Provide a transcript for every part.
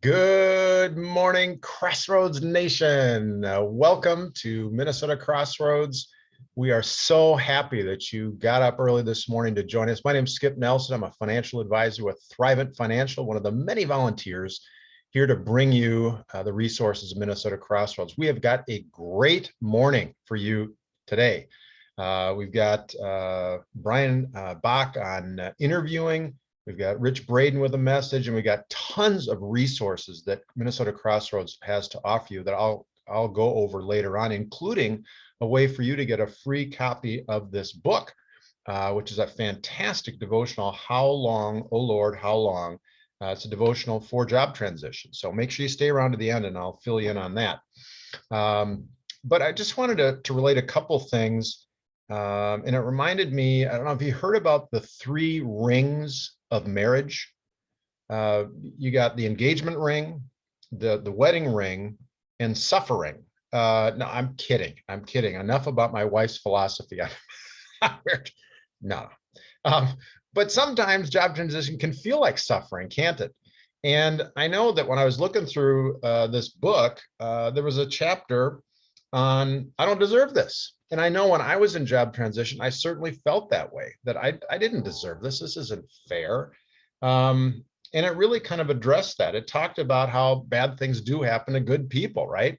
Good morning, Crossroads Nation. Welcome to Minnesota Crossroads. We are so happy that you got up early this morning to join us. My name is 𝙃𝙪𝙢𝙖𝙣. I'm a financial advisor with Thrivent Financial, one of the many volunteers here to bring you the resources of Minnesota Crossroads. We have got a great morning for you today. We've got Brian Bach on interviewing. We've got Rich Braden with a message, and we got tons of resources that Minnesota Crossroads has to offer you that I'll go over later on, including a way for you to get a free copy of this book, which is a fantastic devotional, How Long, O Lord, How Long? It's a devotional for job transition. So make sure you stay around to the end and I'll fill you in on that. But I just wanted to relate a couple things. And it reminded me, I don't know if you heard about the 3 rings of marriage. You got the engagement ring, the wedding ring, and suffering. No, I'm kidding. Enough about my wife's philosophy. No. But sometimes job transition can feel like suffering, can't it? And I know that when I was looking through this book, there was a chapter on I don't deserve this. And I know when I was in job transition, I certainly felt that way, that I didn't deserve this. This isn't fair. And it really kind of addressed that. It talked about how bad things do happen to good people, right?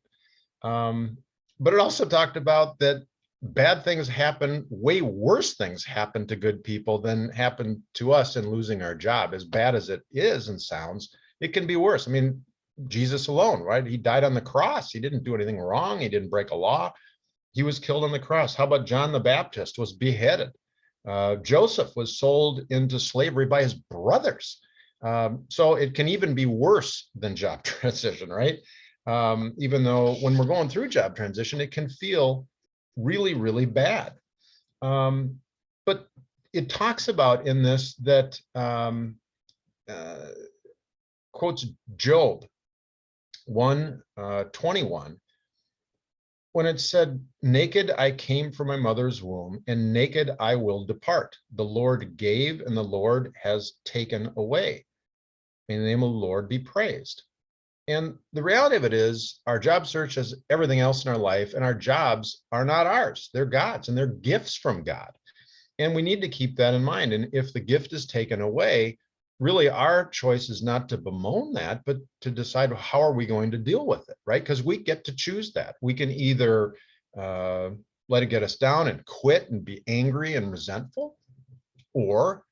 But it also talked about that bad things happen, way worse things happen to good people than happen to us in losing our job. As bad as it is and sounds, it can be worse. I mean, Jesus alone, right? He died on the cross. He didn't do anything wrong. He didn't break a law. He was killed on the cross. How about John the Baptist was beheaded? Joseph was sold into slavery by his brothers. So it can even be worse than job transition, right? Even though when we're going through job transition, it can feel really, really bad. But it talks about in this that quotes Job 1:21, when it said, "Naked I came from my mother's womb, and naked I will depart. The Lord gave, and the Lord has taken away. May the name of the Lord be praised." And the reality of it is, our job search is everything else in our life, and our jobs are not ours. They're God's, and they're gifts from God. And we need to keep that in mind. And if the gift is taken away, really our choice is not to bemoan that, but to decide how are we going to deal with it, right? Because we get to choose that. We can either let it get us down and quit and be angry and resentful, or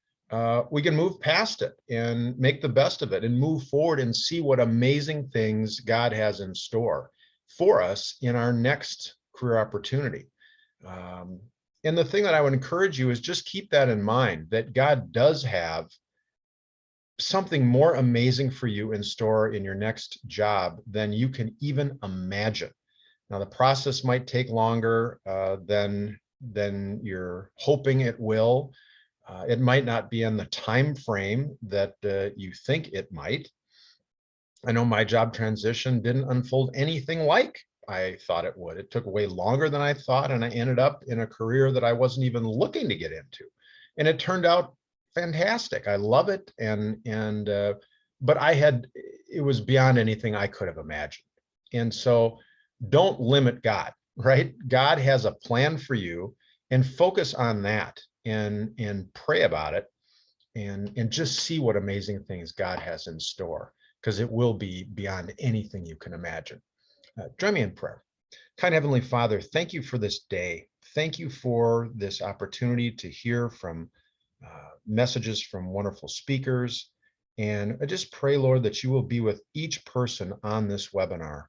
we can move past it and make the best of it and move forward and see what amazing things God has in store for us in our next career opportunity. And the thing that I would encourage you is just keep that in mind, that God does have something more amazing for you in store in your next job than you can even imagine. Now, the process might take longer than you're hoping it will. It might not be in the time frame that you think it might. I know my job transition didn't unfold anything like I thought it would. It took way longer than I thought, and I ended up in a career that I wasn't even looking to get into. And it turned out fantastic. I love it. But it was beyond anything I could have imagined. And so don't limit God, right? God has a plan for you, and focus on that and pray about it and just see what amazing things God has in store, because it will be beyond anything you can imagine. Join me in prayer. Kind Heavenly Father, thank you for this day. Thank you for this opportunity to hear from messages from wonderful speakers. And I just pray, Lord, that you will be with each person on this webinar.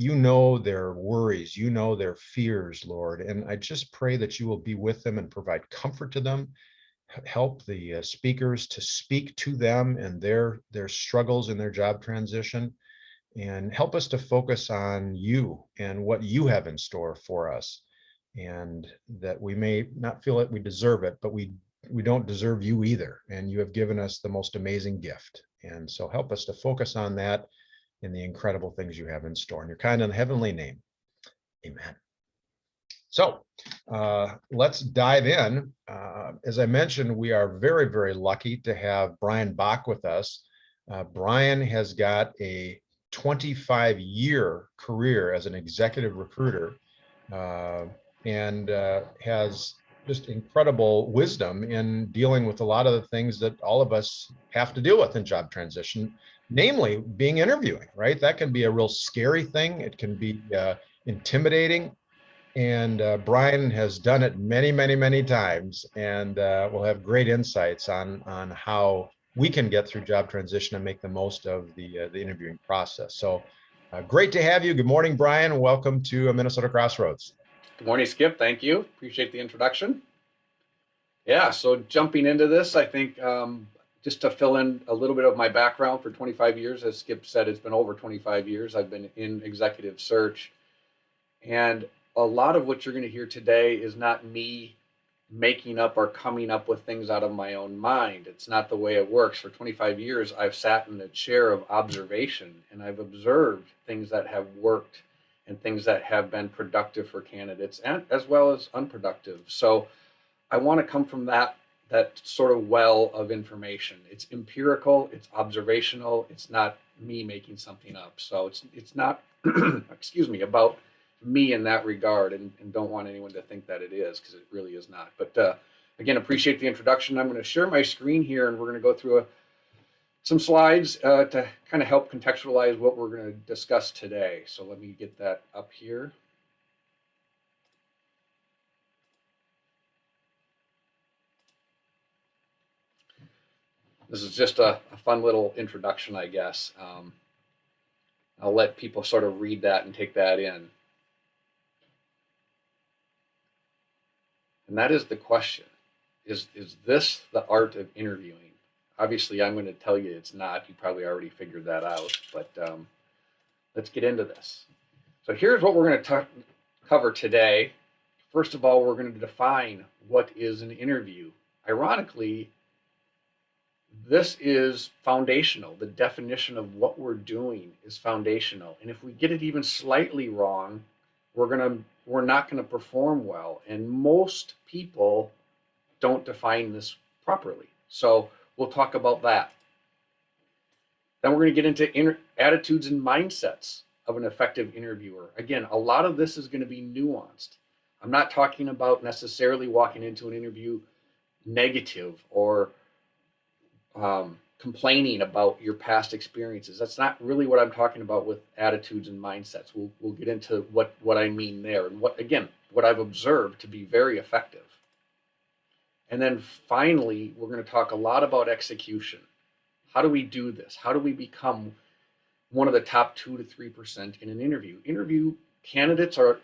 You know their worries, you know their fears, Lord. And I just pray that you will be with them and provide comfort to them. Help the speakers to speak to them and their struggles in their job transition. And help us to focus on you and what you have in store for us. And that we may not feel like we deserve it, but we don't deserve you either. And you have given us the most amazing gift. And so help us to focus on that and the incredible things you have in store. In your kind and heavenly name, amen. So let's dive in. As I mentioned, we are very, very lucky to have Brian Bach with us. Brian has got a 25-year career as an executive recruiter, and has just incredible wisdom in dealing with a lot of the things that all of us have to deal with in job transition, namely being interviewing, right? That can be a real scary thing. It can be intimidating. And Brian has done it many, many, many times, and will have great insights on how we can get through job transition and make the most of the interviewing process. So great to have you. Good morning, Brian. Welcome to Minnesota Crossroads. Good morning, Skip. Thank you. Appreciate the introduction. Yeah, so jumping into this, I think just to fill in a little bit of my background for 25 years, as Skip said, it's been over 25 years. I've been in executive search. And a lot of what you're going to hear today is not me making up or coming up with things out of my own mind. It's not the way it works. For 25 years, I've sat in the chair of observation, and I've observed things that have worked and things that have been productive for candidates, and as well as unproductive. So I want to come from that sort of well of information. It's empirical, it's observational, it's not me making something up. So it's not excuse me, about me in that regard, and don't want anyone to think that it is, because it really is not. But again, appreciate the introduction. I'm going to share my screen here, and we're going to go through some slides to kind of help contextualize what we're going to discuss today. So let me get that up here. This is just a fun little introduction, I guess. I'll let people sort of read that and take that in. And that is the question. Is this the art of interviewing? Obviously, I'm going to tell you it's not. You probably already figured that out. But let's get into this. So here's what we're going to cover today. First of all, we're going to define what is an interview. Ironically, this is foundational. The definition of what we're doing is foundational. And if we get it even slightly wrong, we're not going to perform well. And most people don't define this properly. So we'll talk about that. Then we're going to get into attitudes and mindsets of an effective interviewer. Again, a lot of this is going to be nuanced. I'm not talking about necessarily walking into an interview negative or complaining about your past experiences. That's not really what I'm talking about with attitudes and mindsets. We'll get into what I mean there, and what I've observed to be very effective. And then finally, we're going to talk a lot about execution. How do we do this? How do we become one of the top 2 to 3% in an interview? Interview candidates are,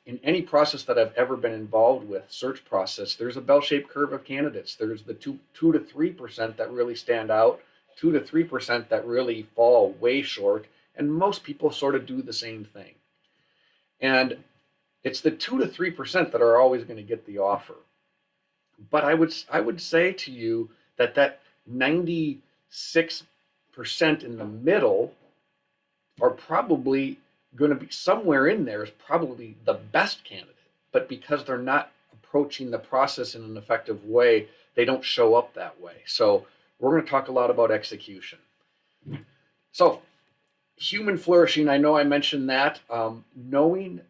in any process that I've ever been involved with, search process, there's a bell-shaped curve of candidates. There's the 2 to 3% that really stand out, 2 to 3% that really fall way short, and most people sort of do the same thing. And it's the 2 to 3% that are always going to get the offer. But I would say to you that 96% in the middle are probably going to be somewhere in there is probably the best candidate, but because they're not approaching the process in an effective way, they don't show up that way. So we're going to talk a lot about execution. So human flourishing, I know I mentioned that, knowing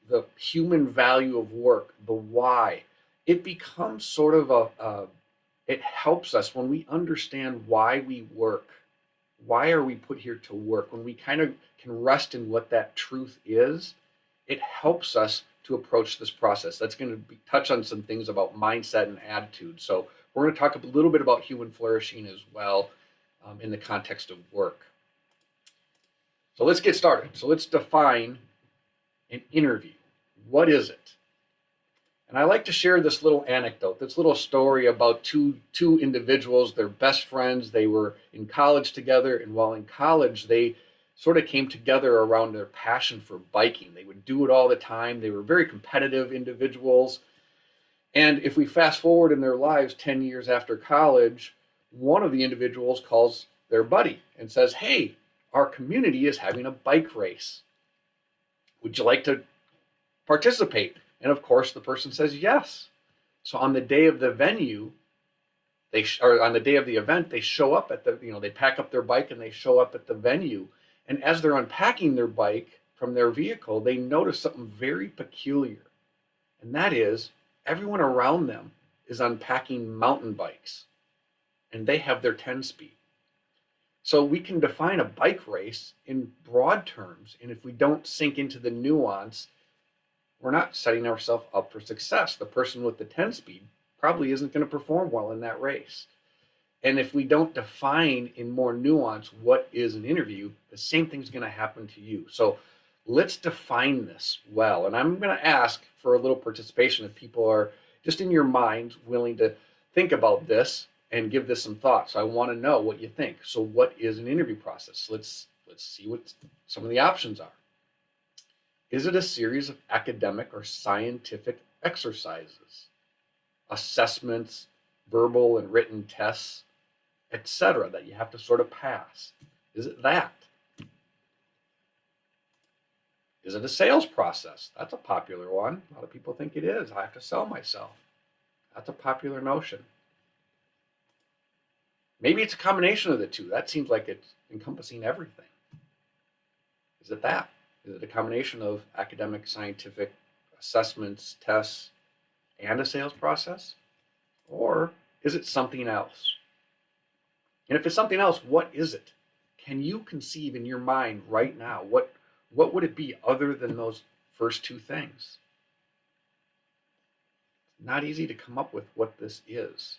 the human value of work, the why, it becomes sort of it helps us when we understand why we work. Why are we put here to work? When we kind of can rest in what that truth is, it helps us to approach this process. That's going to touch on some things about mindset and attitude. So we're going to talk a little bit about human flourishing as well in the context of work. So let's get started. So let's define an interview. What is it? And I like to share this little anecdote, this little story about two individuals. They're best friends. They were in college together, and while in college, they sort of came together around their passion for biking. They would do it all the time. They were very competitive individuals. And if we fast forward in their lives 10 years after college, one of the individuals calls their buddy and says, "Hey, our community is having a bike race. Would you like to participate?" And of course, the person says yes. So on the day of the venue, or on the day of the event, they show up at the, they pack up their bike and they show up at the venue. And as they're unpacking their bike from their vehicle, they notice something very peculiar. And that is everyone around them is unpacking mountain bikes and they have their 10-speed. So we can define a bike race in broad terms. And if we don't sink into the nuance, we're not setting ourselves up for success. The person with the 10-speed probably isn't going to perform well in that race. And if we don't define in more nuance what is an interview, the same thing's going to happen to you. So let's define this well. And I'm going to ask for a little participation if people are just in your mind willing to think about this and give this some thought. So I want to know what you think. So what is an interview process? Let's see what some of the options are. Is it a series of academic or scientific exercises, assessments, verbal and written tests, etc., that you have to sort of pass? Is it that? Is it a sales process? That's a popular one. A lot of people think it is. I have to sell myself. That's a popular notion. Maybe it's a combination of the two. That seems like it's encompassing everything. Is it that? Is it a combination of academic, scientific assessments, tests, and a sales process? Or is it something else? And if it's something else, what is it? Can you conceive in your mind right now, what would it be other than those first two things? Not easy to come up with what this is.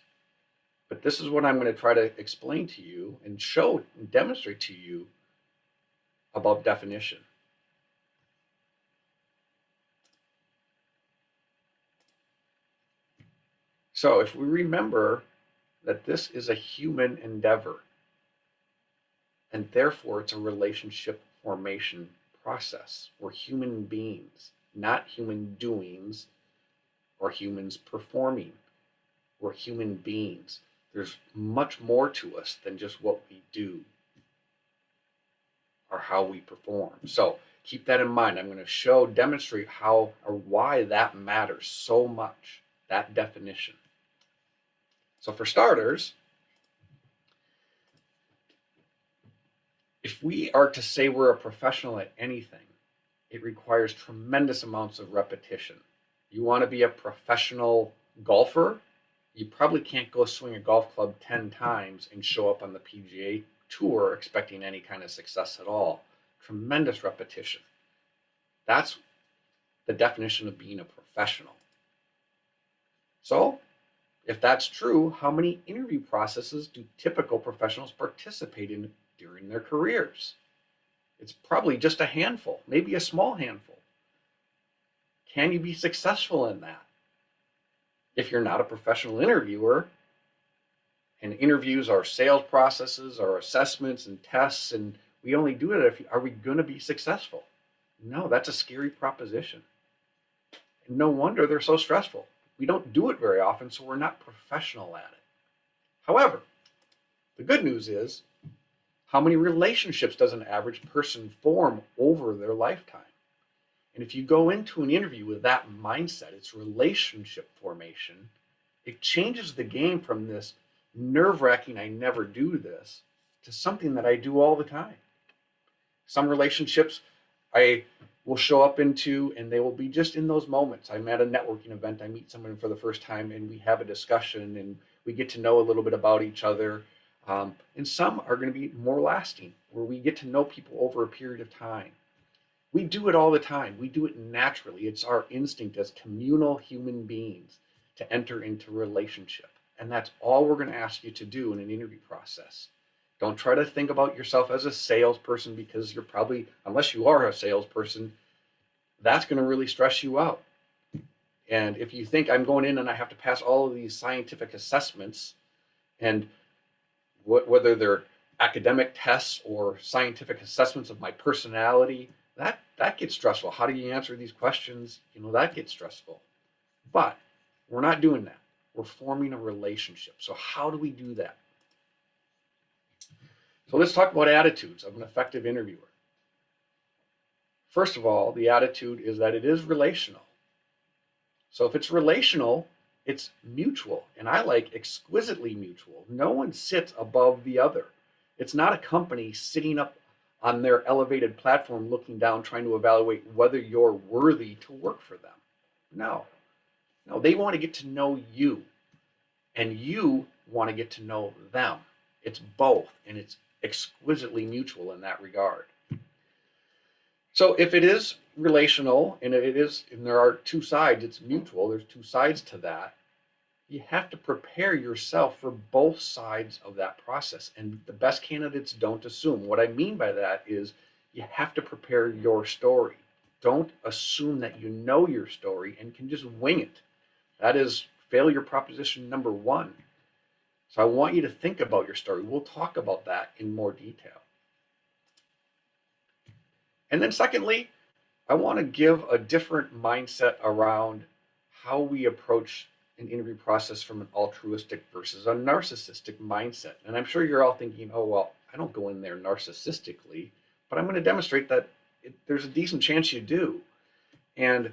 But this is what I'm going to try to explain to you and show and demonstrate to you about definition. So if we remember that this is a human endeavor, and therefore it's a relationship formation process. We're human beings, not human doings or humans performing. We're human beings. There's much more to us than just what we do or how we perform. So keep that in mind. I'm going to demonstrate how or why that matters so much, that definition. So for starters, if we are to say we're a professional at anything, it requires tremendous amounts of repetition. You want to be a professional golfer, you probably can't go swing a golf club 10 times and show up on the PGA Tour expecting any kind of success at all. Tremendous repetition. That's the definition of being a professional. So, if that's true, how many interview processes do typical professionals participate in during their careers? It's probably just a handful, maybe a small handful. Can you be successful in that? If you're not a professional interviewer, and interviews are sales processes or assessments and tests, and we only do it are we going to be successful? No, that's a scary proposition. And no wonder they're so stressful. We don't do it very often, so we're not professional at it. However, the good news is, how many relationships does an average person form over their lifetime? And if you go into an interview with that mindset, it's relationship formation, it changes the game from this nerve-wracking, I never do this, to something that I do all the time. Some relationships I will show up into, and they will be just in those moments. I'm at a networking event, I meet someone for the first time, and we have a discussion, and we get to know a little bit about each other. And some are going to be more lasting, where we get to know people over a period of time. We do it all the time. We do it naturally. It's our instinct as communal human beings to enter into relationship. And that's all we're going to ask you to do in an interview process. Don't try to think about yourself as a salesperson, because you're probably, unless you are a salesperson, that's going to really stress you out. And if you think I'm going in and I have to pass all of these scientific assessments, and whether they're academic tests or scientific assessments of my personality, that gets stressful. How do you answer these questions? That gets stressful. But we're not doing that. We're forming a relationship. So how do we do that? So let's talk about attitudes of an effective interviewer. First of all, the attitude is that it is relational. So if it's relational, It's mutual, and I like exquisitely mutual. No one sits above the other. It's not a company sitting up on their elevated platform looking down trying to evaluate whether you're worthy to work for them. No, no, they want to get to know you, and you want to get to know them. It's both, and it's exquisitely mutual in that regard. So if it is relational, and there are two sides, it's mutual, there's two sides to that, you have to prepare yourself for both sides of that process. And the best candidates don't assume. What I mean by that is you have to prepare your story. Don't assume that you know your story and can just wing it. That is failure proposition number one. So I want you to think about your story. We'll talk about that in more detail. And then secondly, I want to give a different mindset around how we approach an interview process from an altruistic versus a narcissistic mindset. And I'm sure you're all thinking, oh, well, I don't go in there narcissistically, but I'm going to demonstrate that there's a decent chance you do. And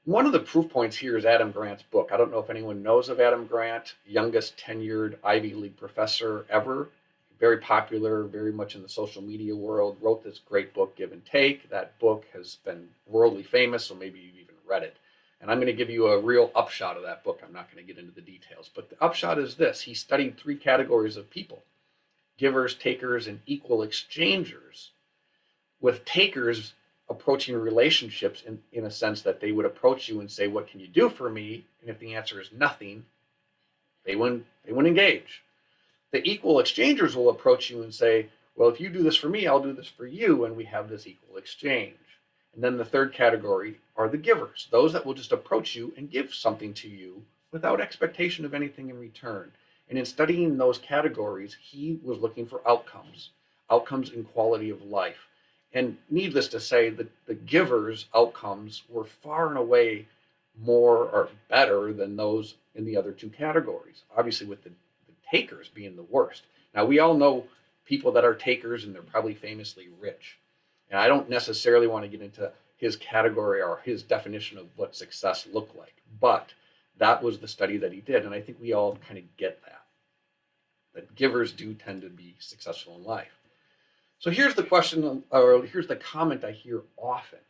one of the proof points here is Adam Grant's book. I don't know if anyone knows of Adam Grant, youngest tenured Ivy League professor ever, very popular, very much in the social media world, wrote this great book, Give and Take. That book has been worldly famous, so maybe you've even read it. And I'm going to give you a real upshot of that book. I'm not going to get into the details, but the upshot is this. He studied three categories of people: givers, takers, and equal exchangers, with takers approaching relationships in a sense that they would approach you and say, what can you do for me? And if the answer is nothing, they wouldn't engage. The equal exchangers will approach you and say, well, if you do this for me, I'll do this for you, and we have this equal exchange. And then the third category are the givers, those that will just approach you and give something to you without expectation of anything in return. And in studying those categories, he was looking for outcomes in quality of life. And needless to say, the givers' outcomes were far and away more or better than those in the other two categories, obviously with the takers being the worst. Now, we all know people that are takers, and they're probably famously rich. And I don't necessarily want to get into his category or his definition of what success looked like, but that was the study that he did. And I think we all kind of get that givers do tend to be successful in life. So here's the question, or here's the comment I hear often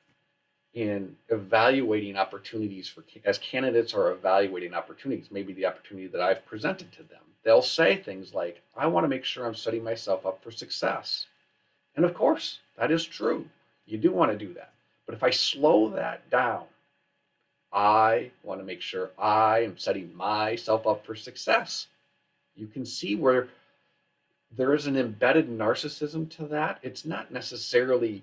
in evaluating opportunities as candidates are evaluating opportunities, maybe the opportunity that I've presented to them. They'll say things like, I want to make sure I'm setting myself up for success. And of course, that is true. You do want to do that. But if I slow that down, I want to make sure I am setting myself up for success. You can see where there is an embedded narcissism to that. It's not necessarily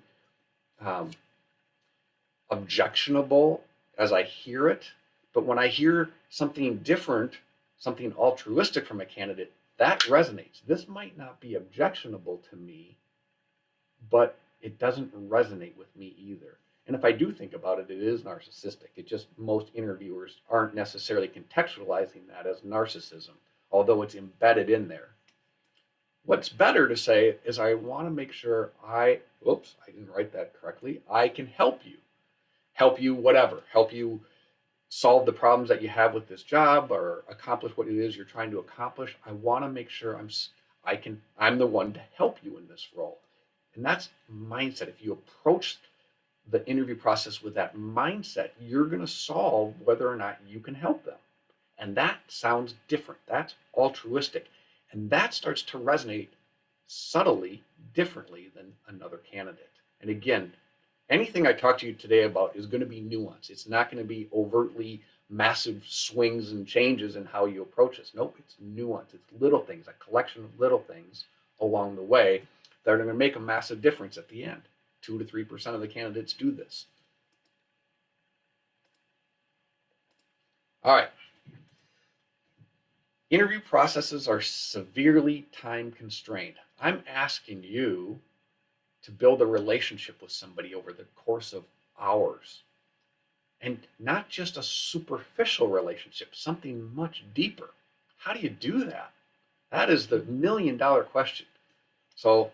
objectionable as I hear it, but when I hear something different, something altruistic from a candidate, that resonates. This might not be objectionable to me, but it doesn't resonate with me either. And if I do think about it, it is narcissistic. It just, most interviewers aren't necessarily contextualizing that as narcissism, although it's embedded in there. What's better to say is I want to make sure I didn't write that correctly. I can help you whatever, help you solve the problems that you have with this job or accomplish what it is you're trying to accomplish. I want to make sure I'm the one to help you in this role. And that's mindset. If you approach the interview process with that mindset, you're going to solve whether or not you can help them. And that sounds different. That's altruistic. And that starts to resonate subtly differently than another candidate. And again, anything I talk to you today about is going to be nuance. It's not going to be overtly massive swings and changes in how you approach this. Nope, it's nuance. It's little things, a collection of little things along the way that are going to make a massive difference at the end. 2 to 3% of the candidates do this. All right. Interview processes are severely time constrained. I'm asking you to build a relationship with somebody over the course of hours, and not just a superficial relationship, something much deeper. How do you do that? That is the million-dollar question. So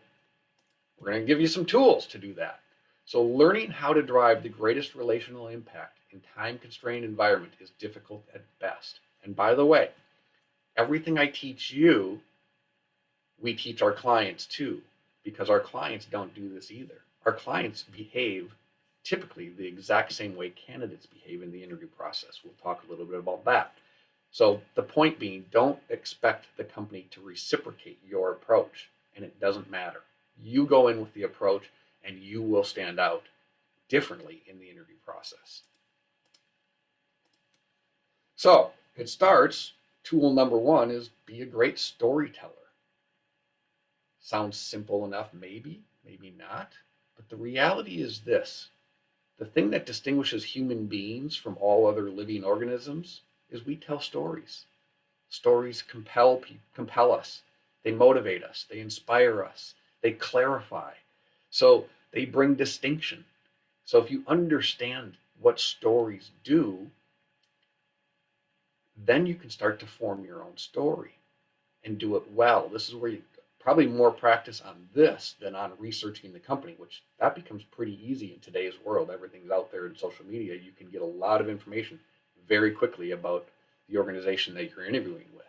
we're going to give you some tools to do that. So learning how to drive the greatest relational impact in time-constrained environment is difficult at best. And by the way, everything I teach you, we teach our clients too, because our clients don't do this either. Our clients behave typically the exact same way candidates behave in the interview process. We'll talk a little bit about that. So the point being, don't expect the company to reciprocate your approach, and it doesn't matter. You go in with the approach and you will stand out differently in the interview process. So it starts, tool number one is be a great storyteller. Sounds simple enough, maybe, maybe not. But the reality is this: the thing that distinguishes human beings from all other living organisms is we tell stories. Stories compel us. They motivate us. They inspire us. They clarify. So they bring distinction. So if you understand what stories do, then you can start to form your own story and do it well. This is where you probably more practice on this than on researching the company, which that becomes pretty easy in today's world. Everything's out there in social media. You can get a lot of information very quickly about the organization that you're interviewing with.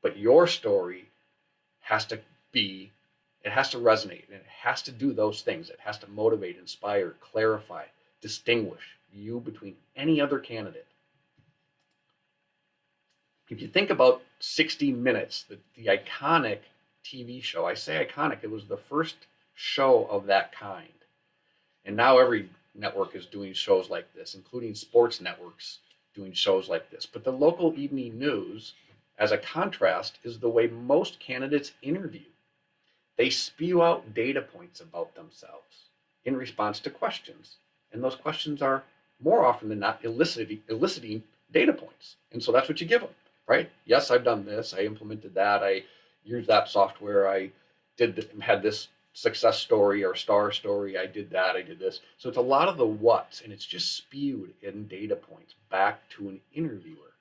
But your story has to be, it has to resonate, and it has to do those things. It has to motivate, inspire, clarify, distinguish you between any other candidate. If you think about 60 Minutes, the iconic TV show, I say iconic, it was the first show of that kind. And now every network is doing shows like this, including sports networks doing shows like this. But the local evening news, as a contrast, is the way most candidates interview. They spew out data points about themselves in response to questions. And those questions are more often than not eliciting data points. And so that's what you give them, right? Yes, I've done this. I implemented that. I used that software. I had this success story or star story. I did that. I did this. So it's a lot of the what's, and it's just spewed in data points back to an interviewer.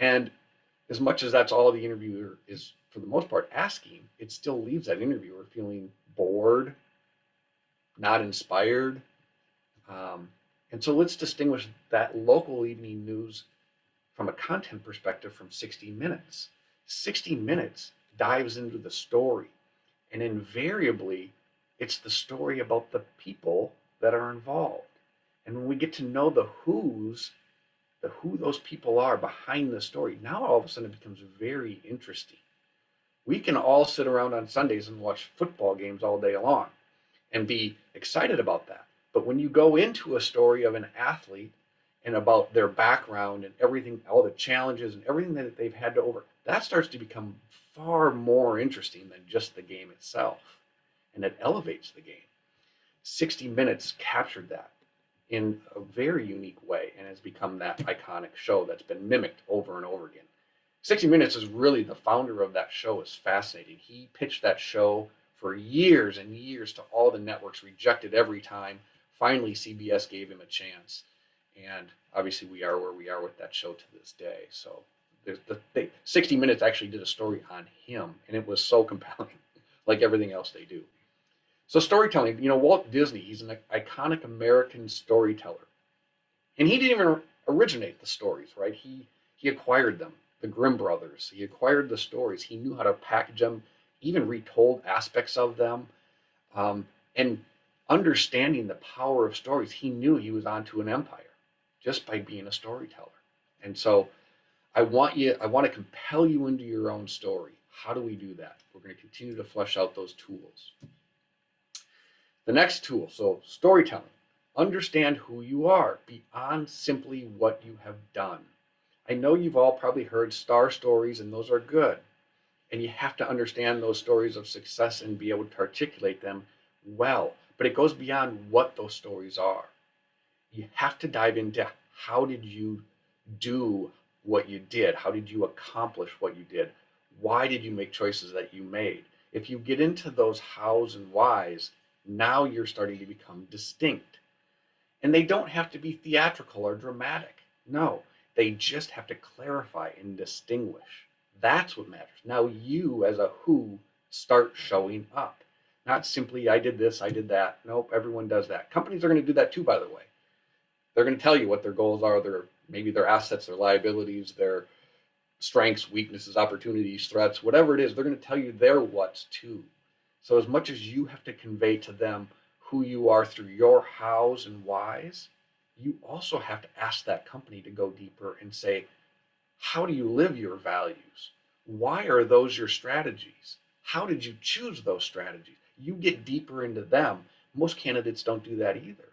And as much as that's all the interviewer is, for the most part, asking, it still leaves that interviewer feeling bored, not inspired. And so let's distinguish that local evening news from a content perspective from 60 Minutes. 60 Minutes dives into the story, and invariably it's the story about the people that are involved. And when we get to know the who those people are behind the story, now all of a sudden it becomes very interesting. We can all sit around on Sundays and watch football games all day long and be excited about that. But when you go into a story of an athlete and about their background and everything, all the challenges and everything that they've had to that starts to become far more interesting than just the game itself. And it elevates the game. 60 Minutes captured that in a very unique way and has become that iconic show that's been mimicked over and over again. 60 Minutes is really, the founder of that show is fascinating. He pitched that show for years and years to all the networks, rejected every time. Finally, CBS gave him a chance. And obviously we are where we are with that show to this day. So 60 Minutes actually did a story on him, and it was so compelling, like everything else they do. So storytelling, Walt Disney, he's an iconic American storyteller. And he didn't even originate the stories, right? He acquired them, the Grimm brothers. He acquired the stories. He knew how to package them, even retold aspects of them. And understanding the power of stories, he knew he was onto an empire just by being a storyteller. And so I want to compel you into your own story. How do we do that? We're going to continue to flesh out those tools. The next tool, so storytelling. Understand who you are beyond simply what you have done. I know you've all probably heard star stories, and those are good. And you have to understand those stories of success and be able to articulate them well. But it goes beyond what those stories are. You have to dive into, how did you do what you did? How did you accomplish what you did? Why did you make choices that you made? If you get into those hows and whys, now you're starting to become distinct. And they don't have to be theatrical or dramatic. No, they just have to clarify and distinguish. That's what matters. Now you, as a who, start showing up. Not simply, I did this, I did that. Nope, everyone does that. Companies are going to do that too, by the way. They're going to tell you what their goals are, maybe their assets, their liabilities, their strengths, weaknesses, opportunities, threats, whatever it is, they're going to tell you their what's too. So as much as you have to convey to them who you are through your hows and whys, you also have to ask that company to go deeper and say, how do you live your values? Why are those your strategies? How did you choose those strategies? You get deeper into them. Most candidates don't do that either.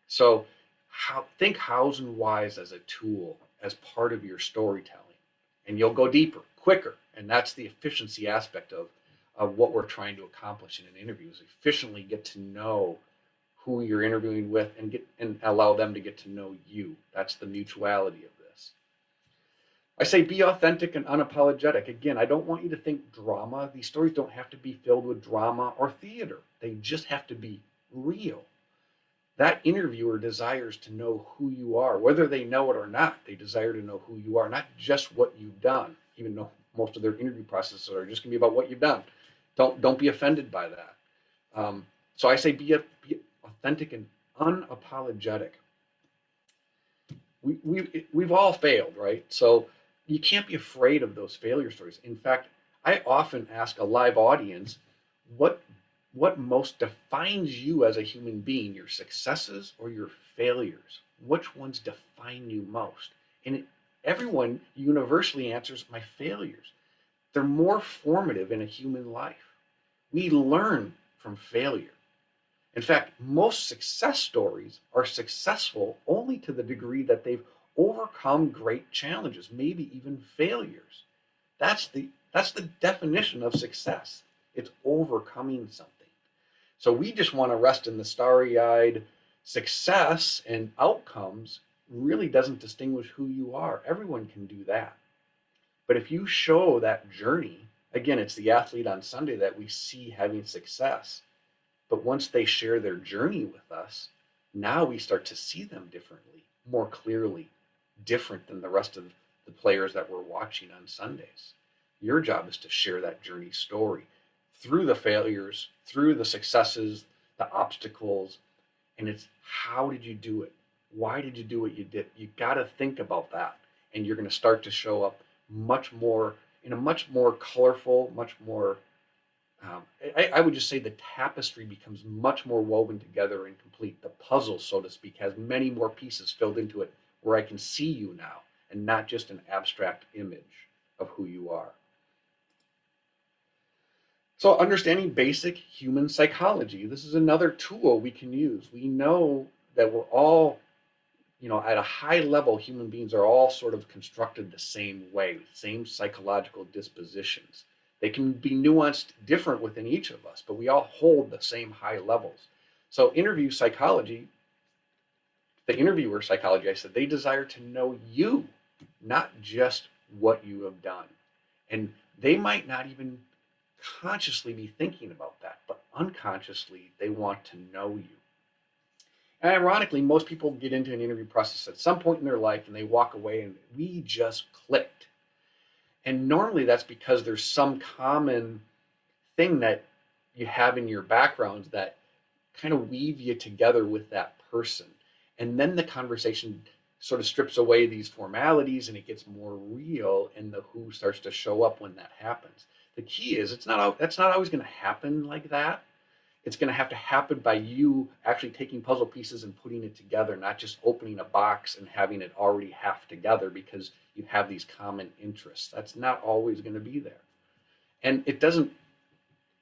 So think hows and whys as a tool, as part of your storytelling, and you'll go deeper, quicker. And that's the efficiency aspect of what we're trying to accomplish in an interview, is efficiently get to know who you're interviewing with and allow them to get to know you. That's the mutuality of this. I say be authentic and unapologetic. Again, I don't want you to think drama. These stories don't have to be filled with drama or theater. They just have to be real. That interviewer desires to know who you are, whether they know it or not. They desire to know who you are, not just what you've done, even though most of their interview processes are just going to be about what you've done. Don't be offended by that. So I say be authentic and unapologetic. We've all failed, right? So you can't be afraid of those failure stories. In fact, I often ask a live audience, what most defines you as a human being, your successes or your failures? Which ones define you most? And everyone universally answers, my failures. They're more formative in a human life. We learn from failure. In fact, most success stories are successful only to the degree that they've overcome great challenges, maybe even failures. That's the definition of success. It's overcoming something. So we just want to rest in the starry-eyed success, and outcomes really doesn't distinguish who you are. Everyone can do that. But if you show that journey, again, it's the athlete on Sunday that we see having success. But once they share their journey with us, now we start to see them differently, more clearly, different than the rest of the players that we're watching on Sundays. Your job is to share that journey story through the failures, through the successes, the obstacles, and it's how did you do it? Why did you do what you did? You got to think about that, and you're going to start to show up much more in a much more colorful, much more I would just say the tapestry becomes much more woven together and complete. The puzzle, so to speak, has many more pieces filled into it where I can see you now and not just an abstract image of who you are. So understanding basic human psychology, this is another tool we can use. We know that we're all, at a high level, human beings are all sort of constructed the same way, same psychological dispositions. They can be nuanced different within each of us, but we all hold the same high levels. So interviewer psychology, I said, they desire to know you, not just what you have done. And they might not even consciously be thinking about that, but unconsciously, they want to know you. And ironically, most people get into an interview process at some point in their life and they walk away and we just clicked. And normally that's because there's some common thing that you have in your background that kind of weave you together with that person. And then the conversation sort of strips away these formalities and it gets more real, and the who starts to show up when that happens. The key is that's not always going to happen like that. It's going to have to happen by you actually taking puzzle pieces and putting it together, not just opening a box and having it already half together because you have these common interests. That's not always going to be there. And it doesn't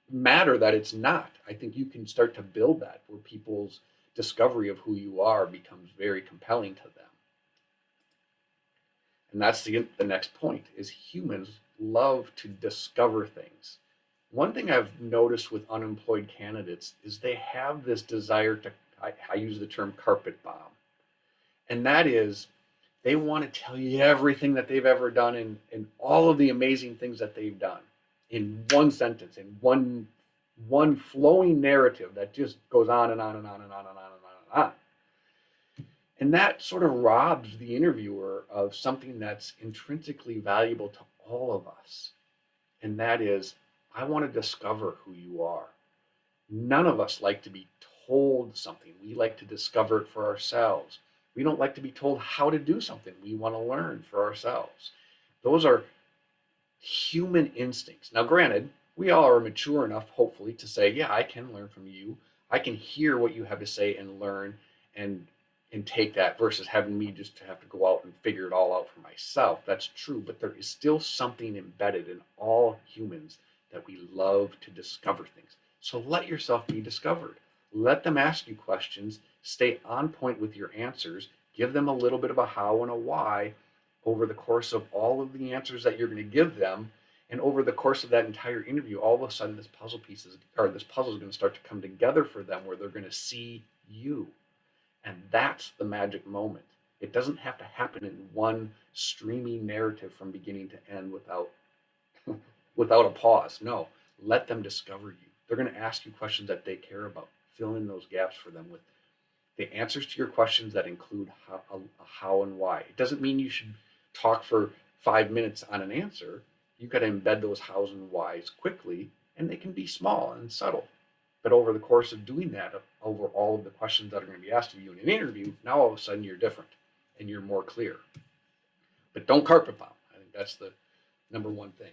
matter that it's not. I think you can start to build that where people's discovery of who you are becomes very compelling to them. And that's the next point, is humans love to discover things. One thing I've noticed with unemployed candidates is they have this desire to, I use the term carpet bomb. And that is, they want to tell you everything that they've ever done and all of the amazing things that they've done in one sentence, in one flowing narrative that just goes on and on and on and on and on and on and on. And that sort of robs the interviewer of something that's intrinsically valuable to all of us. And that is, I want to discover who you are. None of us like to be told something. We like to discover it for ourselves. We don't like to be told how to do something. We want to learn for ourselves. Those are human instincts. Now, granted, we all are mature enough, hopefully, to say, yeah, I can learn from you. I can hear what you have to say and learn and take that versus having me just to have to go out and figure it all out for myself. That's true, but there is still something embedded in all humans that we love to discover things. So let yourself be discovered. Let them ask you questions. Stay on point with your answers. Give them a little bit of a how and a why over the course of all of the answers that you're going to give them. And over the course of that entire interview, all of a sudden this puzzle is going to start to come together for them where they're going to see you. And that's the magic moment. It doesn't have to happen in one streaming narrative from beginning to end without without a pause. No, let them discover you. They're going to ask you questions that they care about. Fill in those gaps for them with the answers to your questions that include how and why. It doesn't mean you should talk for 5 minutes on an answer. You've got to embed those hows and whys quickly, and they can be small and subtle. But over the course of doing that, over all of the questions that are going to be asked of you in an interview, now all of a sudden you're different and you're more clear. But don't carpet bomb. I think that's the number one thing.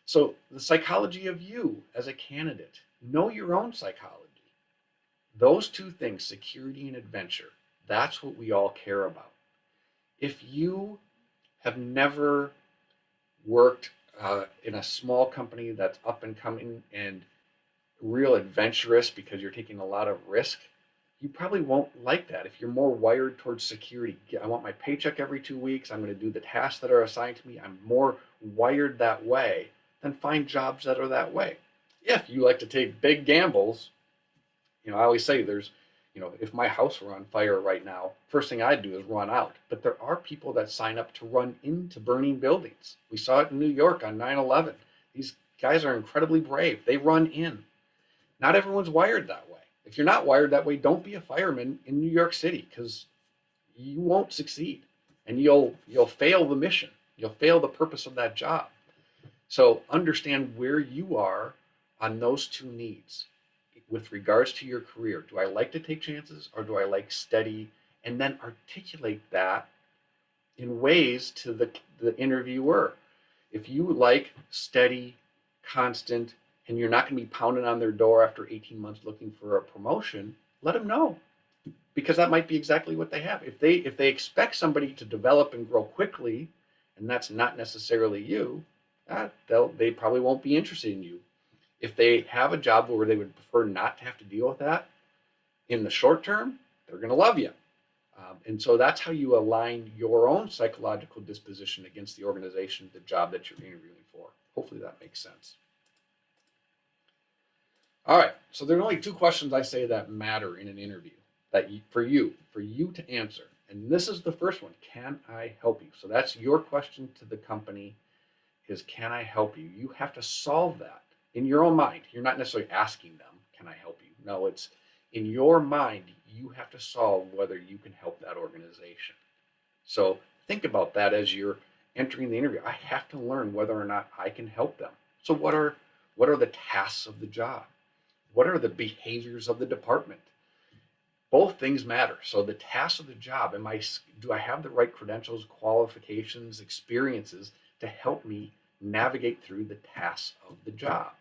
So the psychology of you as a candidate, know your own psychology. Those two things, security and adventure, that's what we all care about. If you have never worked in a small company that's up and coming and real adventurous because you're taking a lot of risk, you probably won't like that. If you're more wired towards security, I want my paycheck every 2 weeks, I'm going to do the tasks that are assigned to me, I'm more wired that way, then find jobs that are that way. If you like to take big gambles, I always say if my house were on fire right now, first thing I'd do is run out. But there are people that sign up to run into burning buildings. We saw it in New York on 9/11. These guys are incredibly brave. They run in. Not everyone's wired that way. If you're not wired that way, don't be a fireman in New York City, because you won't succeed and you'll fail the mission. You'll fail the purpose of that job. So understand where you are on those two needs with regards to your career. Do I like to take chances, or do I like steady? And then articulate that in ways to the interviewer. If you like steady, constant, and you're not going to be pounding on their door after 18 months looking for a promotion, let them know, because that might be exactly what they have. If they expect somebody to develop and grow quickly, and that's not necessarily you, they probably won't be interested in you. If they have a job where they would prefer not to have to deal with that in the short term, they're going to love you. And so that's how you align your own psychological disposition against the organization, the job that you're interviewing for. Hopefully that makes sense. All right, so there are only two questions I say that matter in an interview for you to answer. And this is the first one: can I help you? So that's your question to the company, is can I help you? You have to solve that in your own mind. You're not necessarily asking them, can I help you? No, it's in your mind. You have to solve whether you can help that organization. So think about that as you're entering the interview. I have to learn whether or not I can help them. So what are the tasks of the job? What are the behaviors of the department? Both things matter. So the tasks of the job, do I have the right credentials, qualifications, experiences to help me navigate through the tasks of the job?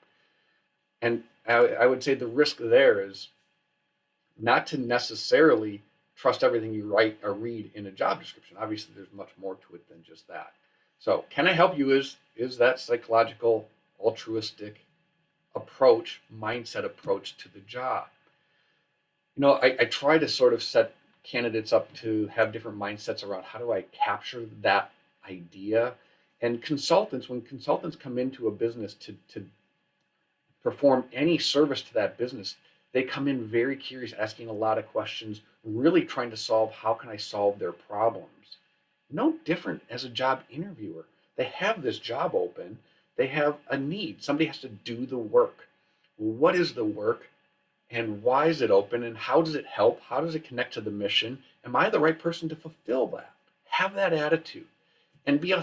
And I would say the risk there is not to necessarily trust everything you write or read in a job description. Obviously, there's much more to it than just that. So can I help you is that psychological, altruistic approach, mindset approach to the job. I try to sort of set candidates up to have different mindsets around how do I capture that idea. And when consultants come into a business to perform any service to that business, they come in very curious, asking a lot of questions, really trying to solve, how can I solve their problems? No different as a job interviewer. They have this job open. They have a need. Somebody has to do the work. What is the work, and why is it open, and how does it help? How does it connect to the mission? Am I the right person to fulfill that? Have that attitude, and be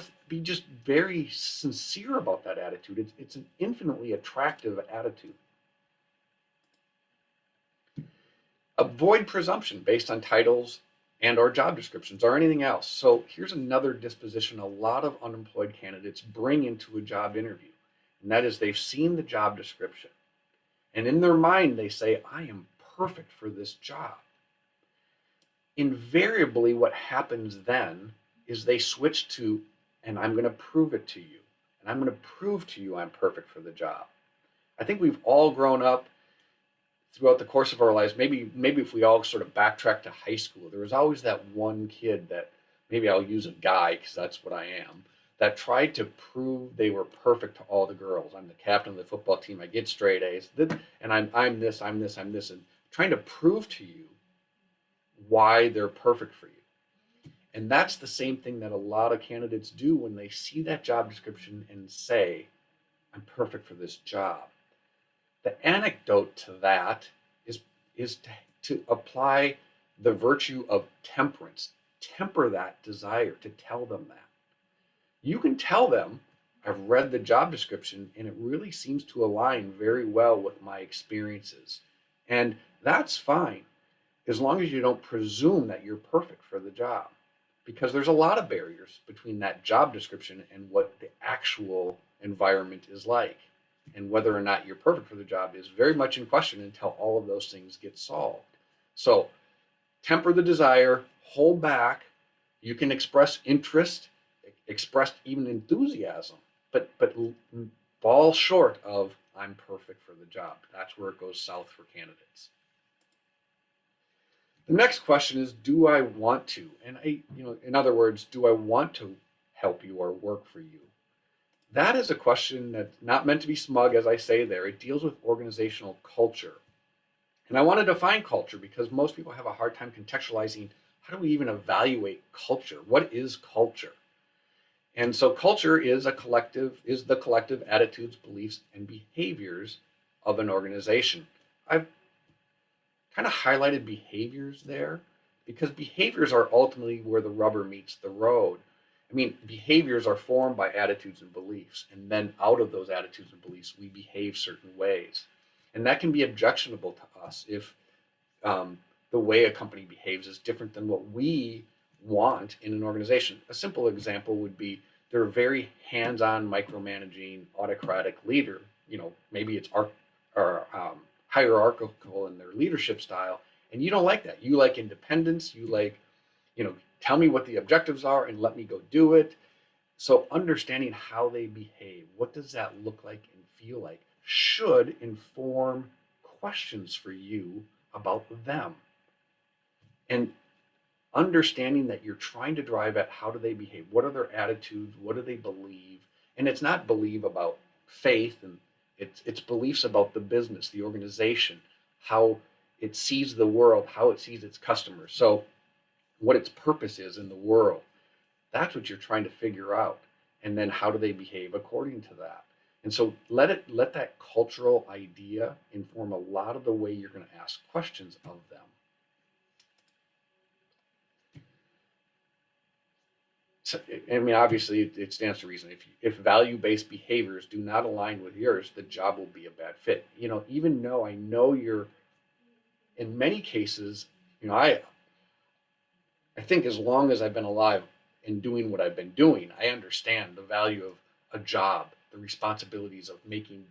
just very sincere about that attitude. It's an infinitely attractive attitude. Avoid presumption based on titles and or job descriptions or anything else. So here's another disposition a lot of unemployed candidates bring into a job interview, and that is they've seen the job description, and in their mind they say, I am perfect for this job. Invariably, what happens then is they switch to, and I'm going to prove it to you, and I'm going to prove to you I'm perfect for the job. I think we've all grown up throughout the course of our lives. Maybe if we all sort of backtrack to high school, there was always that one kid that, maybe I'll use a guy because that's what I am, that tried to prove they were perfect to all the girls. I'm the captain of the football team. I get straight A's, and I'm this, I'm this, I'm this, and trying to prove to you why they're perfect for you. And that's the same thing that a lot of candidates do when they see that job description and say, I'm perfect for this job. The anecdote to that is to apply the virtue of temperance. Temper that desire to tell them that. You can tell them, I've read the job description and it really seems to align very well with my experiences. And that's fine, as long as you don't presume that you're perfect for the job, because there's a lot of barriers between that job description and what the actual environment is like. And whether or not you're perfect for the job is very much in question until all of those things get solved. So temper the desire, hold back. You can express interest, express even enthusiasm, but fall short of I'm perfect for the job. That's where it goes south for candidates. The next question is, do I want to? And in other words, do I want to help you or work for you? That is a question that's not meant to be smug, as I say there. It deals with organizational culture. And I want to define culture because most people have a hard time contextualizing, how do we even evaluate culture? What is culture? And so culture is the collective attitudes, beliefs, and behaviors of an organization. I've kind of highlighted behaviors there because behaviors are ultimately where the rubber meets the road. I mean, behaviors are formed by attitudes and beliefs, and then out of those attitudes and beliefs, we behave certain ways. And that can be objectionable to us if the way a company behaves is different than what we want in an organization. A simple example would be they're a very hands-on, micromanaging, autocratic leader. Maybe it's hierarchical in their leadership style, and you don't like that. You like independence. You like, tell me what the objectives are and let me go do it. So understanding how they behave, what does that look like and feel like, should inform questions for you about them. And understanding that you're trying to drive at how do they behave, what are their attitudes, what do they believe, and it's not believe about faith, and it's beliefs about the business, the organization, how it sees the world, how it sees its customers. So what its purpose is in the world. That's what you're trying to figure out. And then how do they behave according to that? And so let that cultural idea inform a lot of the way you're going to ask questions of them. So, I mean, obviously it stands to reason. If value-based behaviors do not align with yours, the job will be a bad fit. Even though I know you're, in many cases, I think as long as I've been alive and doing what I've been doing, I understand the value of a job, the responsibilities of making,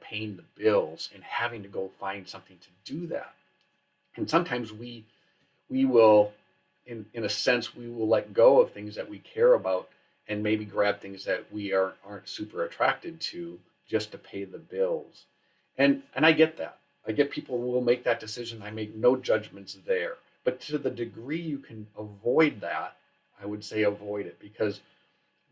paying the bills and having to go find something to do that. And sometimes we will, in a sense, we will let go of things that we care about and maybe grab things that we aren't super attracted to just to pay the bills. And I get that. I get people will make that decision. I make no judgments there. But to the degree you can avoid that, I would say avoid it, because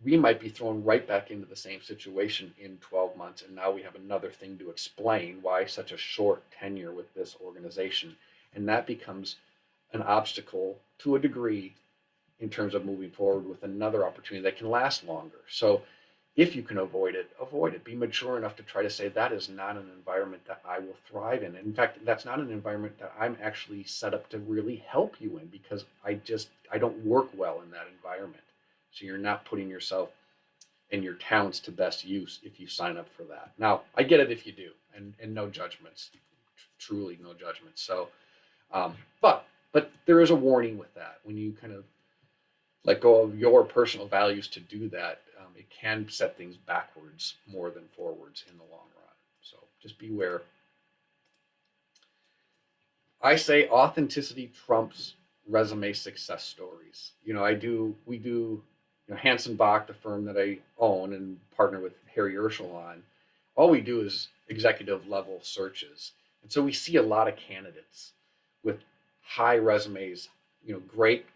we might be thrown right back into the same situation in 12 months. And now we have another thing to explain why such a short tenure with this organization. And that becomes an obstacle to a degree in terms of moving forward with another opportunity that can last longer. So if you can avoid it, avoid it. Be mature enough to try to say that is not an environment that I will thrive in. In fact, that's not an environment that I'm actually set up to really help you in, because I don't work well in that environment. So you're not putting yourself and your talents to best use if you sign up for that. Now, I get it if you do, and no judgments, truly no judgments. So, but But there is a warning with that. When you kind of let go of your personal values to do that, it can set things backwards more than forwards in the long run. So just beware. I say authenticity trumps resume success stories. We do, Hansen Bach, the firm that I own and partner with 𝙃𝙪𝙢𝙖𝙣 on, all we do is executive level searches. And so we see a lot of candidates with high resumes, great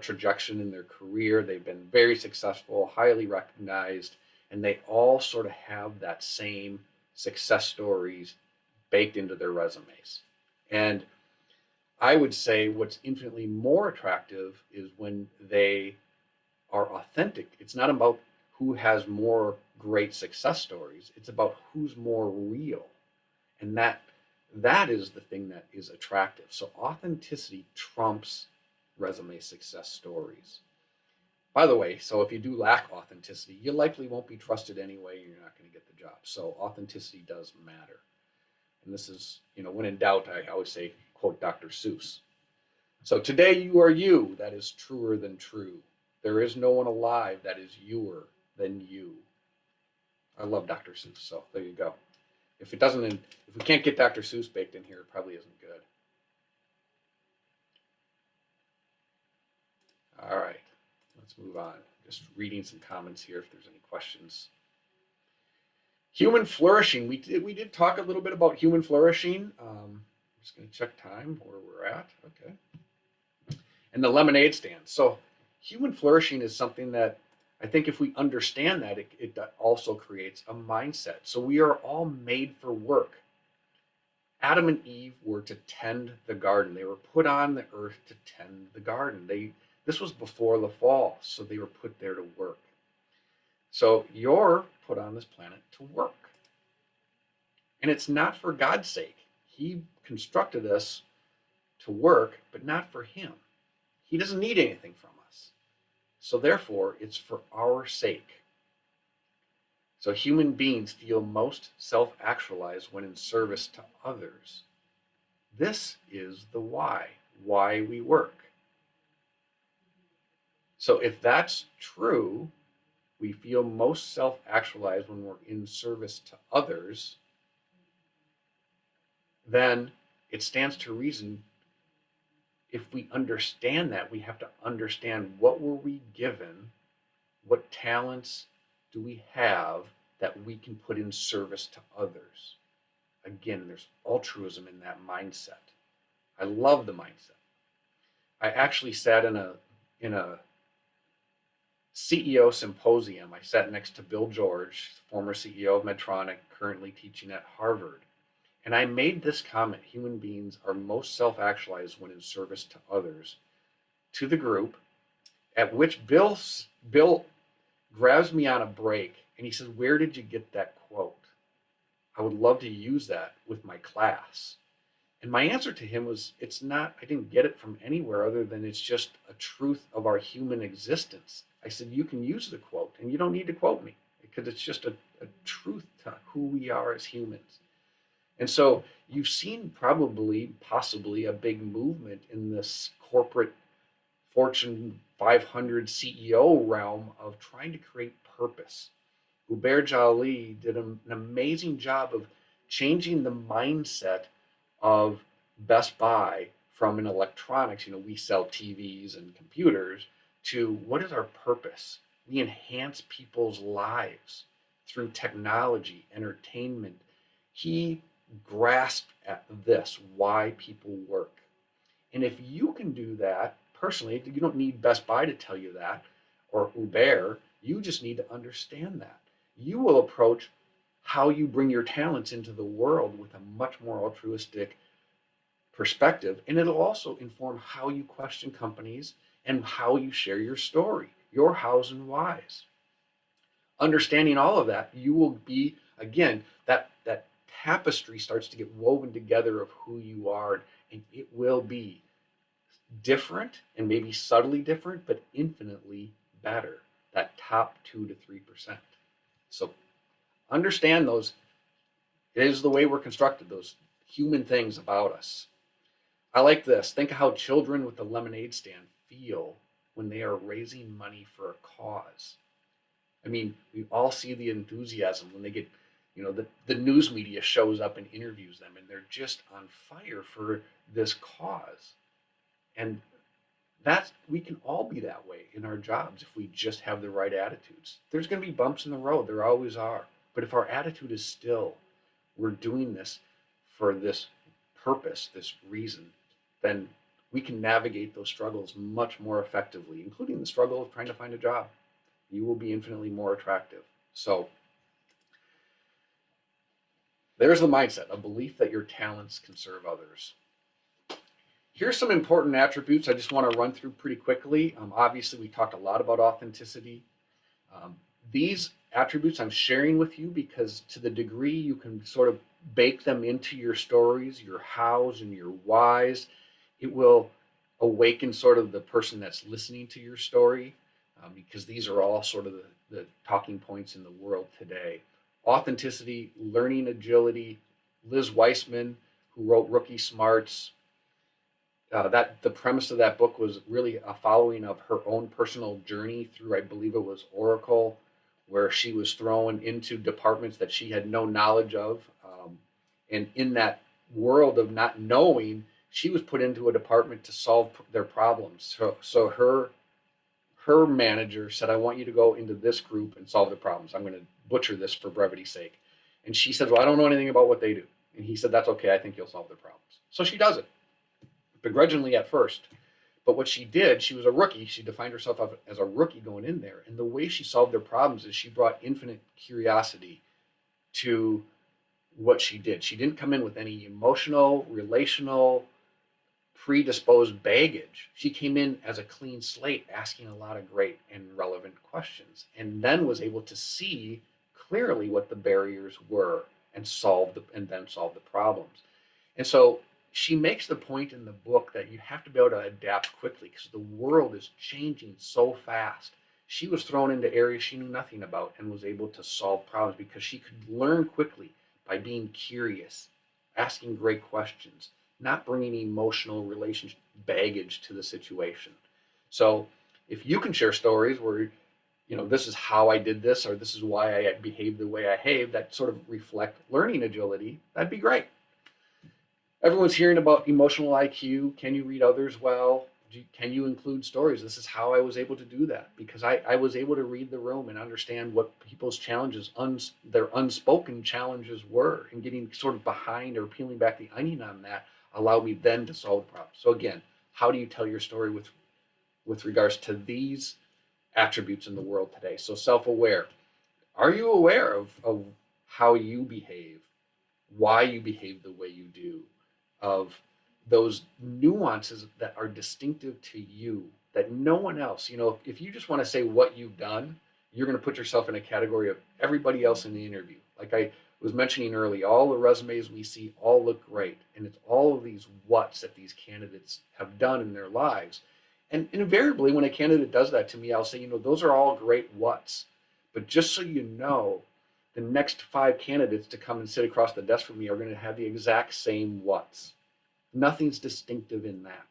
trajectory in their career. They've been very successful, highly recognized, and they all sort of have that same success stories baked into their resumes. And I would say what's infinitely more attractive is when they are authentic. It's not about who has more great success stories. It's about who's more real. And that is the thing that is attractive. So authenticity trumps resume success stories. By the way, so if you do lack authenticity, you likely won't be trusted anyway. You're not going to get the job. So authenticity does matter. And this is, when in doubt, I always say, quote Dr. Seuss. So today you are you, that is truer than true. There is no one alive that is youer than you. I love Dr. Seuss, so there you go. If we can't get Dr. Seuss baked in here, it probably isn't good. All right, let's move on. Just reading some comments here if there's any questions. Human flourishing. We did talk a little bit about human flourishing. I'm just going to check time where we're at. Okay. And the lemonade stand. So human flourishing is something that I think if we understand that, it also creates a mindset. So we are all made for work. Adam and Eve were to tend the garden. They were put on the earth to tend the garden. This was before the fall, so they were put there to work. So you're put on this planet to work. And it's not for God's sake. He constructed us to work, but not for him. He doesn't need anything from us. So therefore, it's for our sake. So human beings feel most self-actualized when in service to others. This is the why we work. So if that's true, we feel most self-actualized when we're in service to others, then it stands to reason, if we understand that, we have to understand what were we given, what talents do we have that we can put in service to others. Again, there's altruism in that mindset. I love the mindset. I actually sat in a CEO symposium. I sat next to Bill George, former CEO of Medtronic, currently teaching at Harvard. And I made this comment: human beings are most self-actualized when in service to others, to the group, at which Bill grabs me on a break and he says, "Where did you get that quote? I would love to use that with my class." And my answer to him was, I didn't get it from anywhere other than it's just a truth of our human existence. I said, you can use the quote and you don't need to quote me because it's just a truth to who we are as humans. And so you've seen possibly a big movement in this corporate Fortune 500 CEO realm of trying to create purpose. 𝙃𝙪�𝙢𝙖𝙣 𝘍𝙬 did an amazing job of changing the mindset of Best Buy from an electronics, we sell TVs and computers, to what is our purpose? We enhance people's lives through technology, entertainment. He grasped at this, why people work. And if you can do that personally, you don't need Best Buy to tell you that, or Uber, you just need to understand that. You will approach how you bring your talents into the world with a much more altruistic perspective. And it'll also inform how you question companies and how you share your story, your hows and whys. Understanding all of that, you will be, again, that tapestry starts to get woven together of who you are, and it will be different and maybe subtly different, but infinitely better, that top 2 to 3%. So understand those. It is the way we're constructed, those human things about us. I like this. Think of how children with the lemonade stand feel when they are raising money for a cause. I mean, we all see the enthusiasm when they get, the news media shows up and interviews them, and they're just on fire for this cause. And that's, we can all be that way in our jobs if we just have the right attitudes. There's going to be bumps in the road, there always are. But if our attitude is still, we're doing this for this purpose, this reason, then we can navigate those struggles much more effectively, including the struggle of trying to find a job. You will be infinitely more attractive. So there's the mindset, a belief that your talents can serve others. Here's some important attributes I just want to run through pretty quickly. Obviously, we talked a lot about authenticity. These attributes I'm sharing with you because to the degree you can sort of bake them into your stories, your hows and your whys, it will awaken sort of the person that's listening to your story, because these are all sort of the talking points in the world today. Authenticity, learning agility. Liz Weissman, who wrote Rookie Smarts, that the premise of that book was really a following of her own personal journey through, I believe it was Oracle, where she was thrown into departments that she had no knowledge of. And in that world of not knowing, she was put into a department to solve their problems. So her manager said, I want you to go into this group and solve the problems. I'm going to butcher this for brevity's sake. And she said, well, I don't know anything about what they do. And he said, that's okay. I think you'll solve their problems. So she does it, begrudgingly at first. But what she did, she was a rookie. She defined herself as a rookie going in there. And the way she solved their problems is she brought infinite curiosity to what she did. She didn't come in with any emotional, relational, predisposed baggage. She came in as a clean slate, asking a lot of great and relevant questions, and then was able to see clearly what the barriers were and then solve the problems. And so she makes the point in the book that you have to be able to adapt quickly because the world is changing so fast. She was thrown into areas she knew nothing about and was able to solve problems because she could learn quickly by being curious, asking great questions, not bringing emotional relationship baggage to the situation. So if you can share stories where, this is how I did this, or this is why I behaved the way I behaved, that sort of reflect learning agility, that'd be great. Everyone's hearing about emotional IQ. Can you read others well? Can you include stories? This is how I was able to do that because I was able to read the room and understand what people's challenges, their unspoken challenges were, and getting sort of behind or peeling back the onion on that allowed me then to solve the problem. So again, how do you tell your story with regards to these attributes in the world today? So self-aware. Are you aware of how you behave, why you behave the way you do, of those nuances that are distinctive to you that no one else, if you just want to say what you've done, you're going to put yourself in a category of everybody else in the interview. Like I was mentioning earlier, all the resumes we see all look great. And it's all of these whats that these candidates have done in their lives. And invariably, when a candidate does that to me, I'll say, those are all great whats. But just so you know, the next 5 candidates to come and sit across the desk from me are going to have the exact same whats. Nothing's distinctive in that.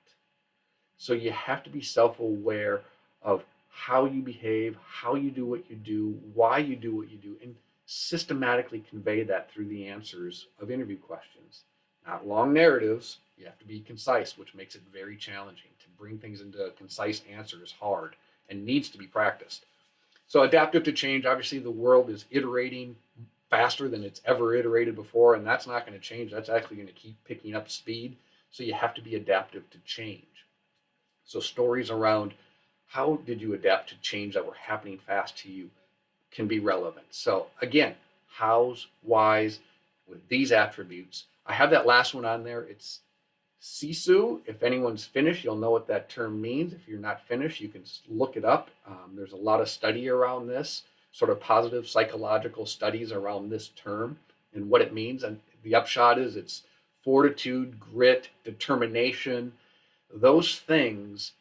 So you have to be self-aware of how you behave, how you do what you do, why you do what you do, and systematically convey that through the answers of interview questions. Not long narratives. You have to be concise, which makes it very challenging. To bring things into a concise answer is hard and needs to be practiced. So adaptive to change. Obviously, the world is iterating faster than it's ever iterated before, and that's not going to change. That's actually going to keep picking up speed. So you have to be adaptive to change. So stories around how did you adapt to change that were happening fast to you can be relevant. So again, hows, whys, with these attributes. I have that last one on there. It's sisu. If anyone's finished, you'll know what that term means. If you're not finished, you can look it up. There's a lot of study around this, sort of positive psychological studies around this term and what it means. And the upshot is it's fortitude, grit, determination. Those things,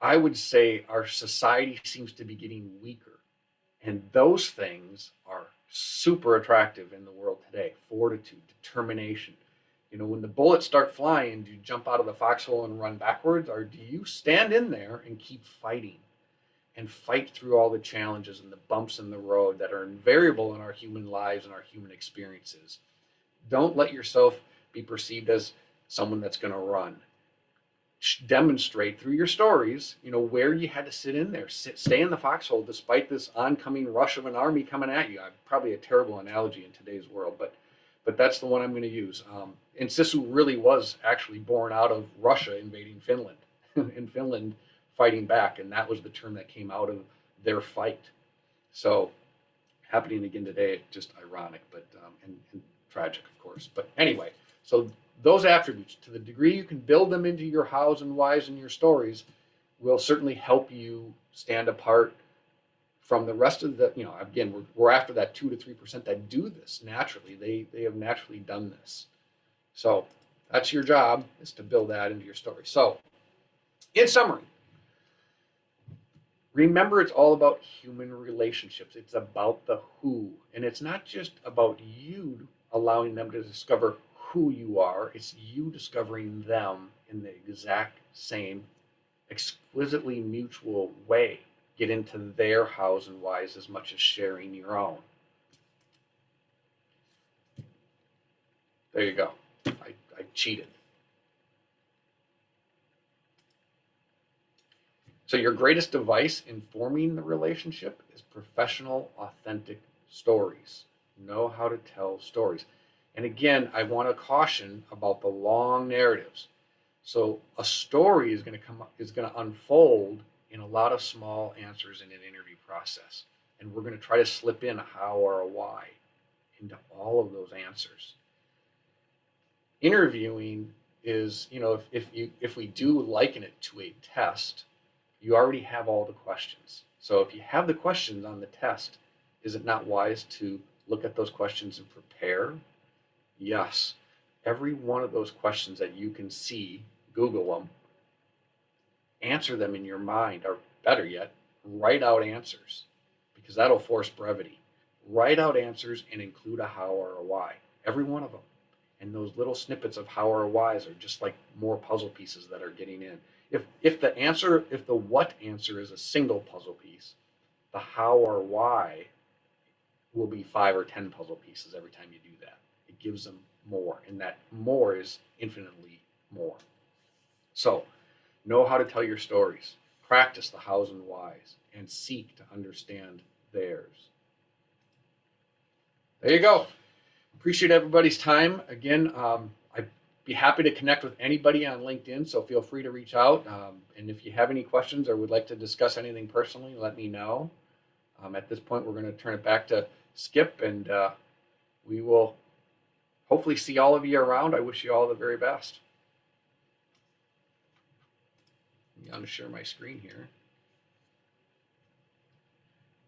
I would say our society seems to be getting weaker. And those things are super attractive in the world today. Fortitude, determination. You know, when the bullets start flying, do you jump out of the foxhole and run backwards, or do you stand in there and keep fighting and fight through all the challenges and the bumps in the road that are invariable in our human lives and our human experiences? Don't let yourself be perceived as someone that's going to run. Demonstrate through your stories, you know, where you had to sit in there, stay in the foxhole despite this oncoming rush of an army coming at you. Probably a terrible analogy in today's world, but that's the one I'm going to use. And Sisu really was actually born out of Russia invading Finland and Finland fighting back, and that was the term that came out of their fight. So happening again today, just ironic, but and tragic, of course. But anyway, so those attributes, to the degree you can build them into your hows and whys and your stories, will certainly help you stand apart from the rest of the, you know, again, we're after that 2 to 3% that do this naturally. They have naturally done this. So that's your job, is to build that into your story. So in summary, remember, it's all about human relationships. It's about the who. And it's not just about you allowing them to discover who you are. It's you discovering them in the exact same exquisitely mutual way. Get into their hows and whys as much as sharing your own. There you go. I cheated. So your greatest device in forming the relationship is professional, authentic stories. Know how to tell stories. And again, I want to caution about the long narratives. So a story is going to unfold in a lot of small answers in an interview process. And we're going to try to slip in a how or a why into all of those answers. Interviewing is, you know, if we do liken it to a test, you already have all the questions. So if you have the questions on the test, is it not wise to look at those questions and prepare? Yes. Every one of those questions that you can see, Google them, answer them in your mind, or better yet, write out answers, because that'll force brevity. Write out answers and include a how or a why, every one of them. And those little snippets of how or whys are just like more puzzle pieces that are getting in. If the what answer is a single puzzle piece, the how or why will be 5 or 10 puzzle pieces every time you do that. It gives them more, and that more is infinitely more. So know how to tell your stories, practice the hows and whys, and seek to understand theirs. There you go. Appreciate everybody's time. Again, I'd be happy to connect with anybody on LinkedIn, so feel free to reach out. And if you have any questions or would like to discuss anything personally, let me know. At this point, we're going to turn it back to Skip, and we will hopefully see all of you around. I wish you all the very best. I'm going to share my screen here.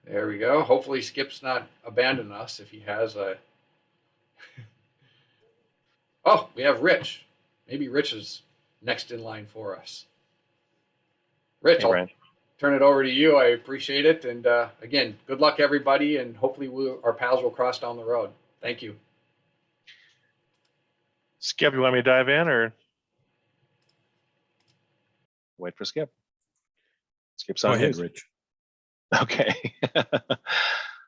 There we go. Hopefully Skip's not abandoned us. If he has a... Oh, we have Rich. Maybe Rich is next in line for us. Rich, Hey, I'll turn it over to you. I appreciate it. And again, good luck, everybody. And hopefully our paths will cross down the road. Thank you. Skip, you want me to dive in or wait for Skip? Skip's Go on ahead, mute. Rich. Okay.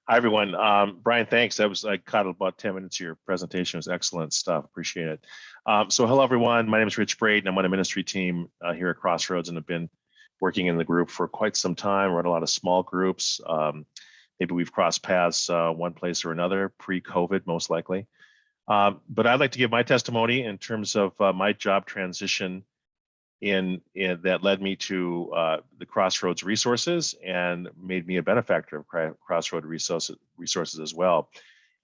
Hi, everyone. Brian, thanks. I caught about 10 minutes of your presentation. It was excellent stuff. Appreciate it. So hello, everyone. My name is Rich Braden. I'm on a ministry team here at Crossroads and have been working in the group for quite some time. Run a lot of small groups. Maybe we've crossed paths one place or another, pre-COVID, most likely. But I'd like to give my testimony in terms of my job transition in that led me to the Crossroads resources and made me a benefactor of Crossroads resources as well.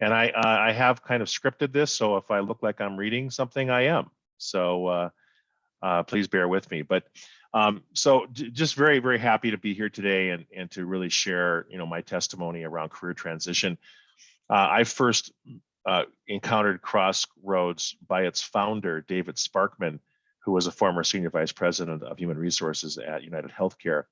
And I have kind of scripted this, so if I look like I'm reading something, I am. So please bear with me. But so just very, very happy to be here today and to really share, my testimony around career transition. I first encountered Crossroads by its founder, David Sparkman, who was a former senior vice president of human resources at United Healthcare.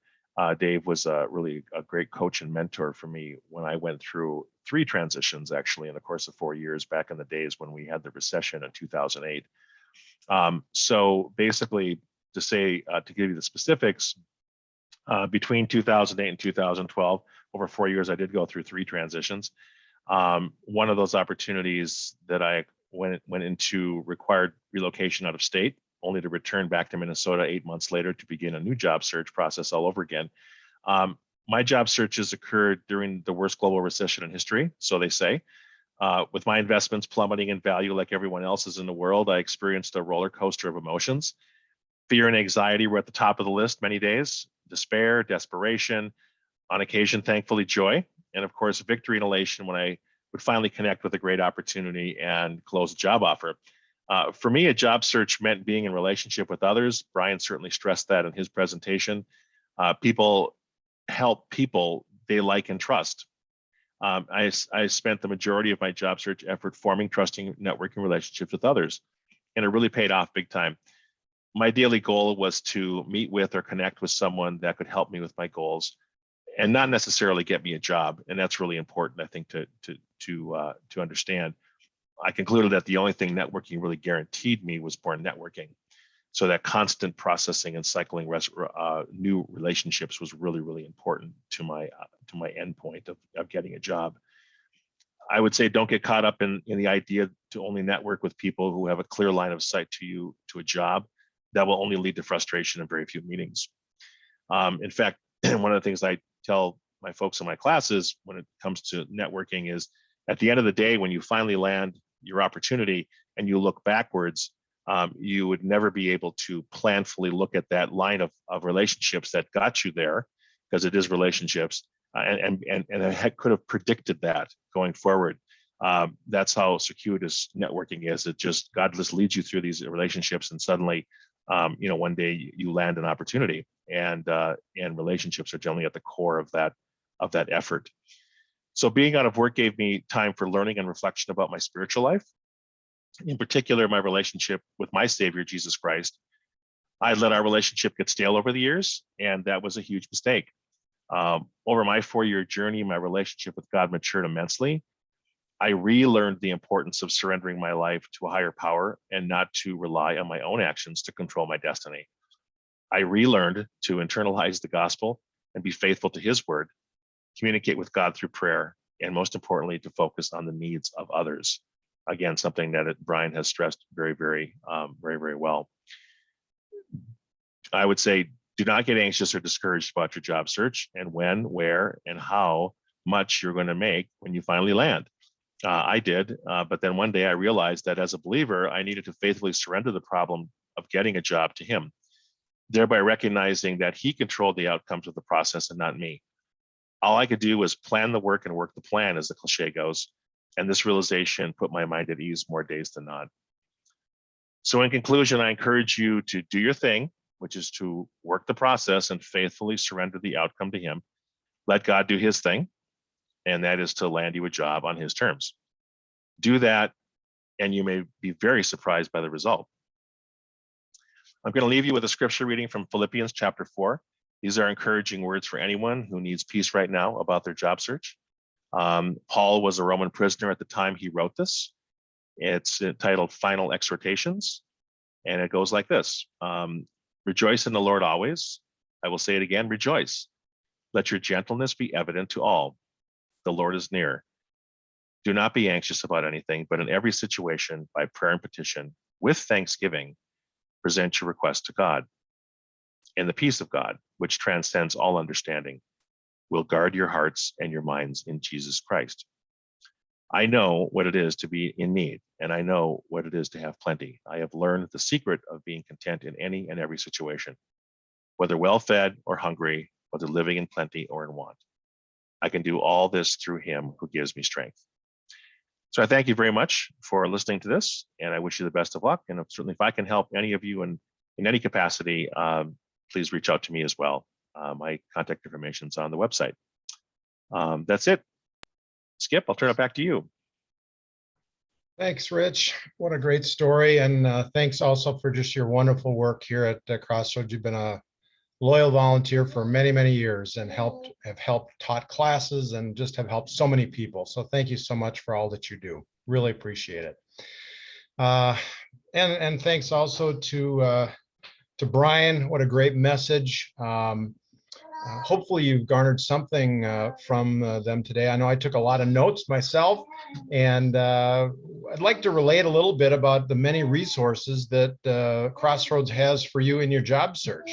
Dave was really a great coach and mentor for me when I went through 3 transitions, actually, in the course of 4 years back in the days when we had the recession in 2008. So basically, to give you the specifics, between 2008 and 2012, over 4 years, I did go through 3 transitions. One of those opportunities that I went into required relocation out of state, only to return back to Minnesota 8 months later to begin a new job search process all over again. My job searches occurred during the worst global recession in history, so they say. With my investments plummeting in value like everyone else's in the world, I experienced a roller coaster of emotions. Fear and anxiety were at the top of the list many days. Despair, desperation, on occasion, thankfully, joy, and of course, victory and elation when I would finally connect with a great opportunity and close a job offer. For me, a job search meant being in relationship with others. Brian certainly stressed that in his presentation. People help people they like and trust. I spent the majority of my job search effort forming trusting networking relationships with others, and it really paid off big time. My daily goal was to meet with or connect with someone that could help me with my goals and not necessarily get me a job. And that's really important, I think, to understand. I concluded that the only thing networking really guaranteed me was more networking. So that constant processing and cycling new relationships was really, really important to my end point of getting a job. I would say don't get caught up in the idea to only network with people who have a clear line of sight to a job. That will only lead to frustration and very few meetings. In fact, one of the things I tell my folks in my classes when it comes to networking is at the end of the day, when you finally land your opportunity and you look backwards, you would never be able to planfully look at that line of relationships that got you there, because it is relationships, and I could have predicted that going forward. That's how circuitous networking is. God just leads you through these relationships, and suddenly, one day you land an opportunity, and relationships are generally at the core of that effort. So being out of work gave me time for learning and reflection about my spiritual life, in particular, my relationship with my Savior, Jesus Christ. I let our relationship get stale over the years, and that was a huge mistake. Over my 4-year journey, my relationship with God matured immensely. I relearned the importance of surrendering my life to a higher power and not to rely on my own actions to control my destiny. I relearned to internalize the gospel and be faithful to His word, communicate with God through prayer, and most importantly, to focus on the needs of others. Again, something that Brian has stressed very, very well. I would say, do not get anxious or discouraged about your job search and when, where, and how much you're going to make when you finally land. I did, but then one day I realized that as a believer, I needed to faithfully surrender the problem of getting a job to Him, thereby recognizing that He controlled the outcomes of the process and not me. All I could do was plan the work and work the plan, as the cliche goes, and this realization put my mind at ease more days than not. So in conclusion, I encourage you to do your thing, which is to work the process and faithfully surrender the outcome to Him. Let God do His thing, and that is to land you a job on His terms. Do that, and you may be very surprised by the result. I'm going to leave you with a scripture reading from Philippians chapter 4. These are encouraging words for anyone who needs peace right now about their job search. Paul was a Roman prisoner at the time he wrote this. It's entitled Final Exhortations, and it goes like this. Rejoice in the Lord always. I will say it again, rejoice. Let your gentleness be evident to all. The Lord is near. Do not be anxious about anything, but in every situation, by prayer and petition, with thanksgiving, present your request to God. And the peace of God, which transcends all understanding, will guard your hearts and your minds in Jesus Christ. I know what it is to be in need, and I know what it is to have plenty. I have learned the secret of being content in any and every situation, whether well-fed or hungry, whether living in plenty or in want. I can do all this through Him who gives me strength. So I thank you very much for listening to this, and I wish you the best of luck. And certainly if I can help any of you in any capacity, please reach out to me as well. My contact information is on the website. That's it. Skip, I'll turn it back to you. Thanks, Rich. What a great story. And thanks also for just your wonderful work here at Crossroads. You've been a loyal volunteer for many, many years and have helped taught classes and just have helped so many people. So thank you so much for all that you do. Really appreciate it. And thanks also to Brian. What a great message. Hopefully you've garnered something from them today. I know I took a lot of notes myself, and I'd like to relate a little bit about the many resources that Crossroads has for you in your job search.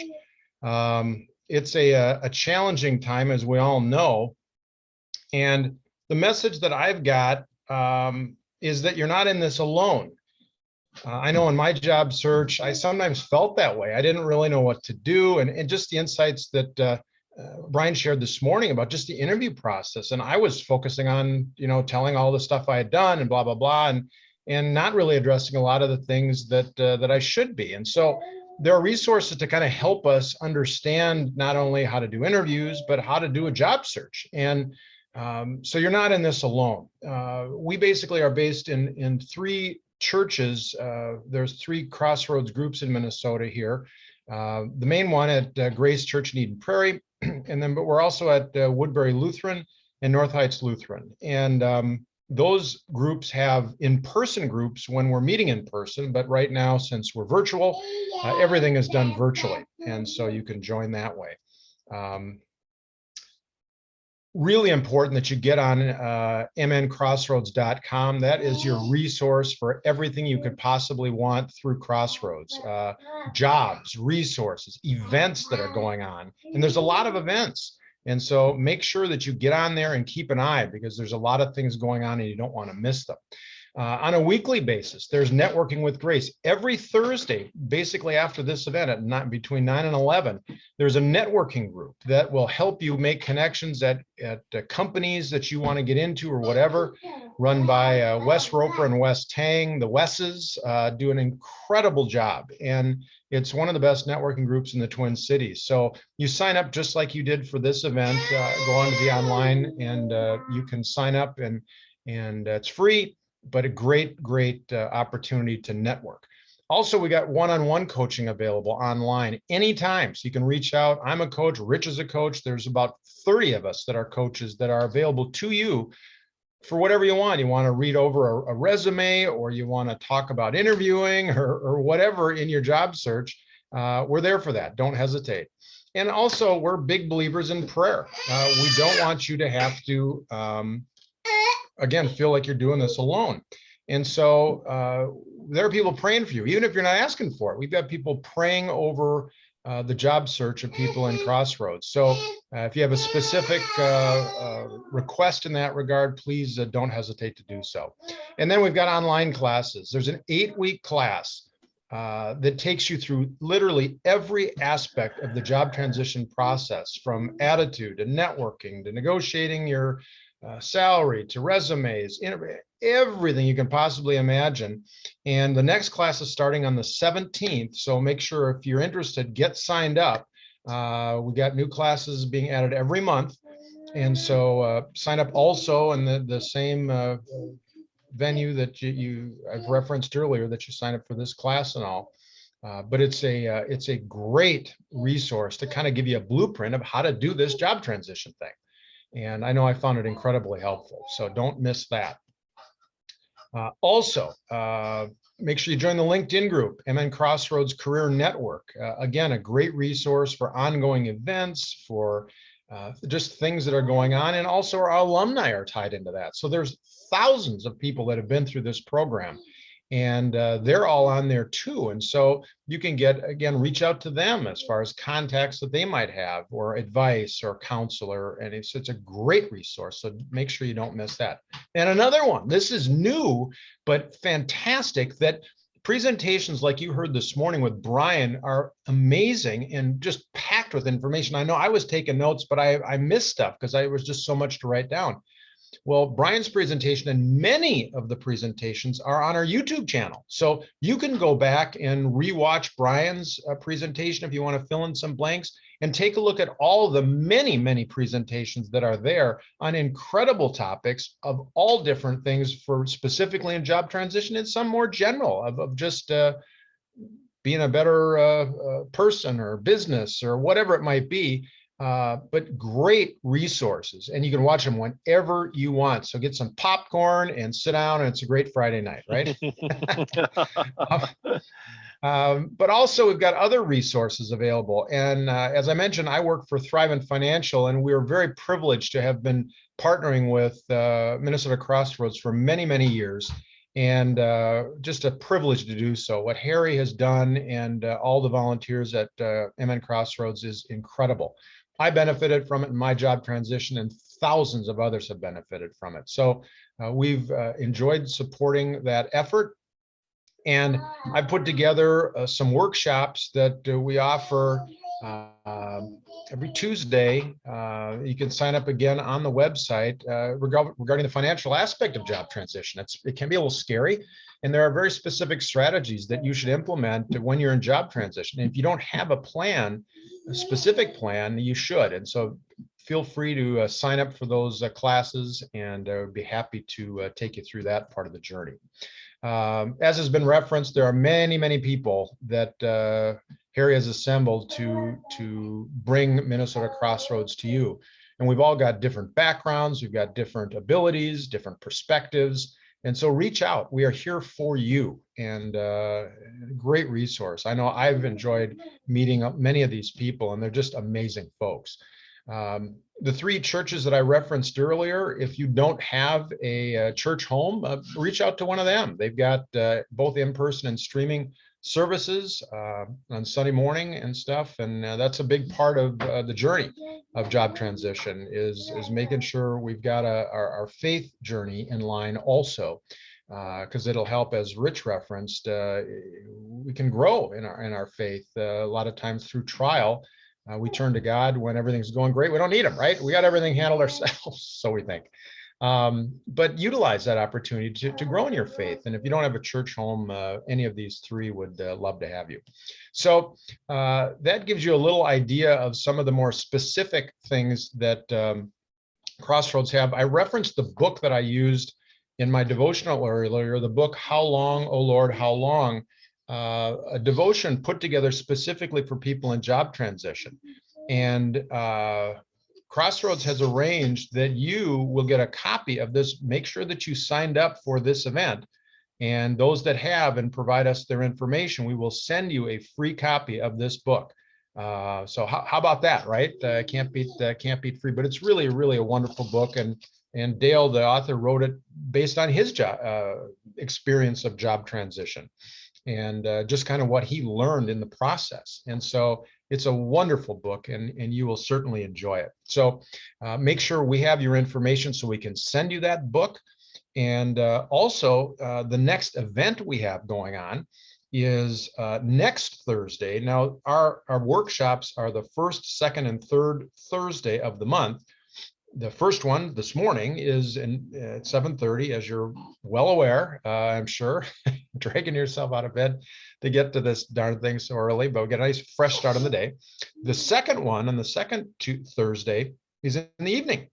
It's a challenging time, as we all know, and the message that I've got is that you're not in this alone. I know in my job search, I sometimes felt that way. I didn't really know what to do, and just the insights that Brian shared this morning about just the interview process. And I was focusing on, telling all the stuff I had done and blah, blah, blah, and not really addressing a lot of the things that I should be. And so there are resources to kind of help us understand not only how to do interviews, but how to do a job search. And so you're not in this alone. We basically are based in 3 churches. There's 3 Crossroads groups in Minnesota here. The main one at Grace Church in Eden Prairie, but we're also at Woodbury Lutheran and North Heights Lutheran. And those groups have in-person groups when we're meeting in person, but right now, since we're virtual, everything is done virtually. And so you can join that way. Really important that you get on mncrossroads.com. That is your resource for everything you could possibly want through Crossroads. Jobs, resources, events that are going on. And there's a lot of events. And so make sure that you get on there and keep an eye, because there's a lot of things going on and you don't want to miss them. On a weekly basis, there's Networking with Grace. Every Thursday, basically after this event at between 9 and 11, there's a networking group that will help you make connections at companies that you want to get into or whatever, run by Wes Roper and Wes Tang. The Wesses do an incredible job, and it's one of the best networking groups in the Twin Cities. So you sign up just like you did for this event, go onto the online, and you can sign up, and it's free, but a great opportunity to network. Also, we got one-on-one coaching available online anytime. So you can reach out. I'm a coach, Rich is a coach. There's about 30 of us that are coaches that are available to you for whatever you want. You want to read over a resume, or you want to talk about interviewing or whatever in your job search. We're there for that. Don't hesitate. And also, we're big believers in prayer. We don't want you to have to again, feel like you're doing this alone. And so there are people praying for you, even if you're not asking for it. We've got people praying over the job search of people in Crossroads. So if you have a specific request in that regard, please don't hesitate to do so. And then we've got online classes. There's an 8-week class that takes you through literally every aspect of the job transition process, from attitude to networking to negotiating your salary to resumes, everything you can possibly imagine. And the next class is starting on the 17th. So make sure, if you're interested, get signed up. We got new classes being added every month. And so sign up also in the same venue that I've referenced earlier, that you sign up for this class and all. But it's a great resource to kind of give you a blueprint of how to do this job transition thing. And I know I found it incredibly helpful, so don't miss that. Also, make sure you join the LinkedIn group, MN Crossroads Career Network. Again, a great resource for ongoing events, for just things that are going on, and also our alumni are tied into that. So there's thousands of people that have been through this program, and they're all on there too. And so you can reach out to them as far as contacts that they might have, or advice or counselor, and it's a great resource. So make sure you don't miss that. And another one, this is new, but fantastic, that presentations like you heard this morning with Brian are amazing and just packed with information. I know I was taking notes, but I missed stuff because I was just so much to write down. Well, Brian's presentation and many of the presentations are on our YouTube channel. So you can go back and rewatch Brian's presentation if you want to fill in some blanks, and take a look at all the many presentations that are there on incredible topics of all different things, for specifically in job transition, and some more general of just being a better person or business or whatever it might be. but great resources, and you can watch them whenever you want. So get some popcorn and sit down, and it's a great Friday night, right? But also we've got other resources available. And as I mentioned, I work for Thrivent Financial, and we're very privileged to have been partnering with Minnesota Crossroads for many, many years. And just a privilege to do so. What Harry has done and all the volunteers at MN Crossroads is incredible. I benefited from it in my job transition, and thousands of others have benefited from it. So we've enjoyed supporting that effort. And I put together some workshops that we offer every Tuesday. You can sign up again on the website regarding the financial aspect of job transition. It can be a little scary, and there are very specific strategies that you should implement when you're in job transition. And if you don't have a plan, a specific plan, you should. And so feel free to sign up for those classes, and I would be happy to take you through that part of the journey. As has been referenced, there are many, many people that Harry has assembled to bring Minnesota Crossroads to you. And we've all got different backgrounds, we've got different abilities, different perspectives. And so reach out. We are here for you, and great resource. I know I've enjoyed meeting many of these people, and they're just amazing folks. The three churches that I referenced earlier, if you don't have a church home, reach out to one of them. They've got both in-person and streaming services on Sunday morning and stuff. And that's a big part of the journey of job transition is making sure we've got our faith journey in line also, because it'll help, as Rich referenced, we can grow in our faith a lot of times through trial. We turn to God when everything's going great. We don't need him, right? We got everything handled ourselves, so we think. But utilize that opportunity to grow in your faith. And if you don't have a church home, any of these three would love to have you. So that gives you a little idea of some of the more specific things that Crossroads have. I referenced the book that I used in my devotional earlier, the book, How Long, O Lord, How Long? A devotion put together specifically for people in job transition. And Crossroads has arranged that you will get a copy of this. Make sure that you signed up for this event. And those that have and provide us their information, we will send you a free copy of this book. So how about that, right? Can't beat free, but it's really, really a wonderful book. And Dale, the author, wrote it based on his experience of job transition, and just kind of what he learned in the process. And so it's a wonderful book, and you will certainly enjoy it. So make sure we have your information so we can send you that book. And also the next event we have going on is next Thursday. Now our workshops are the first, second, and third Thursday of the month. The first one this morning is at 7:30, as you're well aware, I'm sure, dragging yourself out of bed to get to this darn thing so early, but we get a nice fresh start on the day. The second one, on the second Thursday, is in the evening.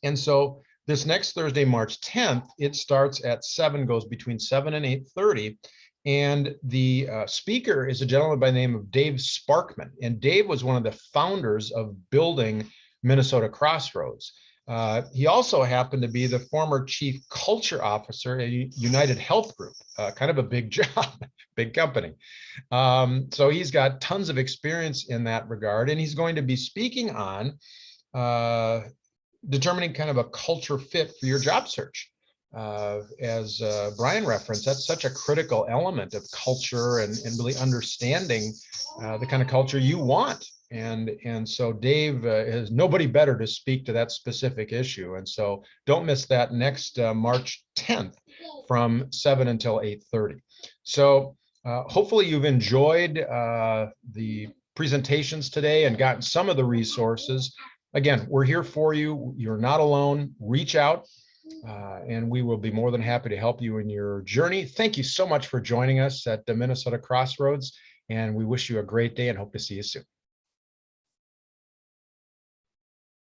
And so this next Thursday, March 10th, it starts at 7, goes between 7 and 8:30. And the speaker is a gentleman by the name of Dave Sparkman. And Dave was one of the founders of building Minnesota Crossroads. He also happened to be the former chief culture officer at United Health Group, kind of a big job, big company. So he's got tons of experience in that regard, and he's going to be speaking on determining kind of a culture fit for your job search. As Brian referenced, that's such a critical element of culture and really understanding the kind of culture you want. And so Dave is nobody better to speak to that specific issue. And so don't miss that next March 10th from 7 until 8:30. So hopefully you've enjoyed the presentations today and gotten some of the resources. Again, we're here for you. You're not alone. Reach out. And we will be more than happy to help you in your journey. Thank you so much for joining us at the Minnesota Crossroads, and we wish you a great day and hope to see you soon.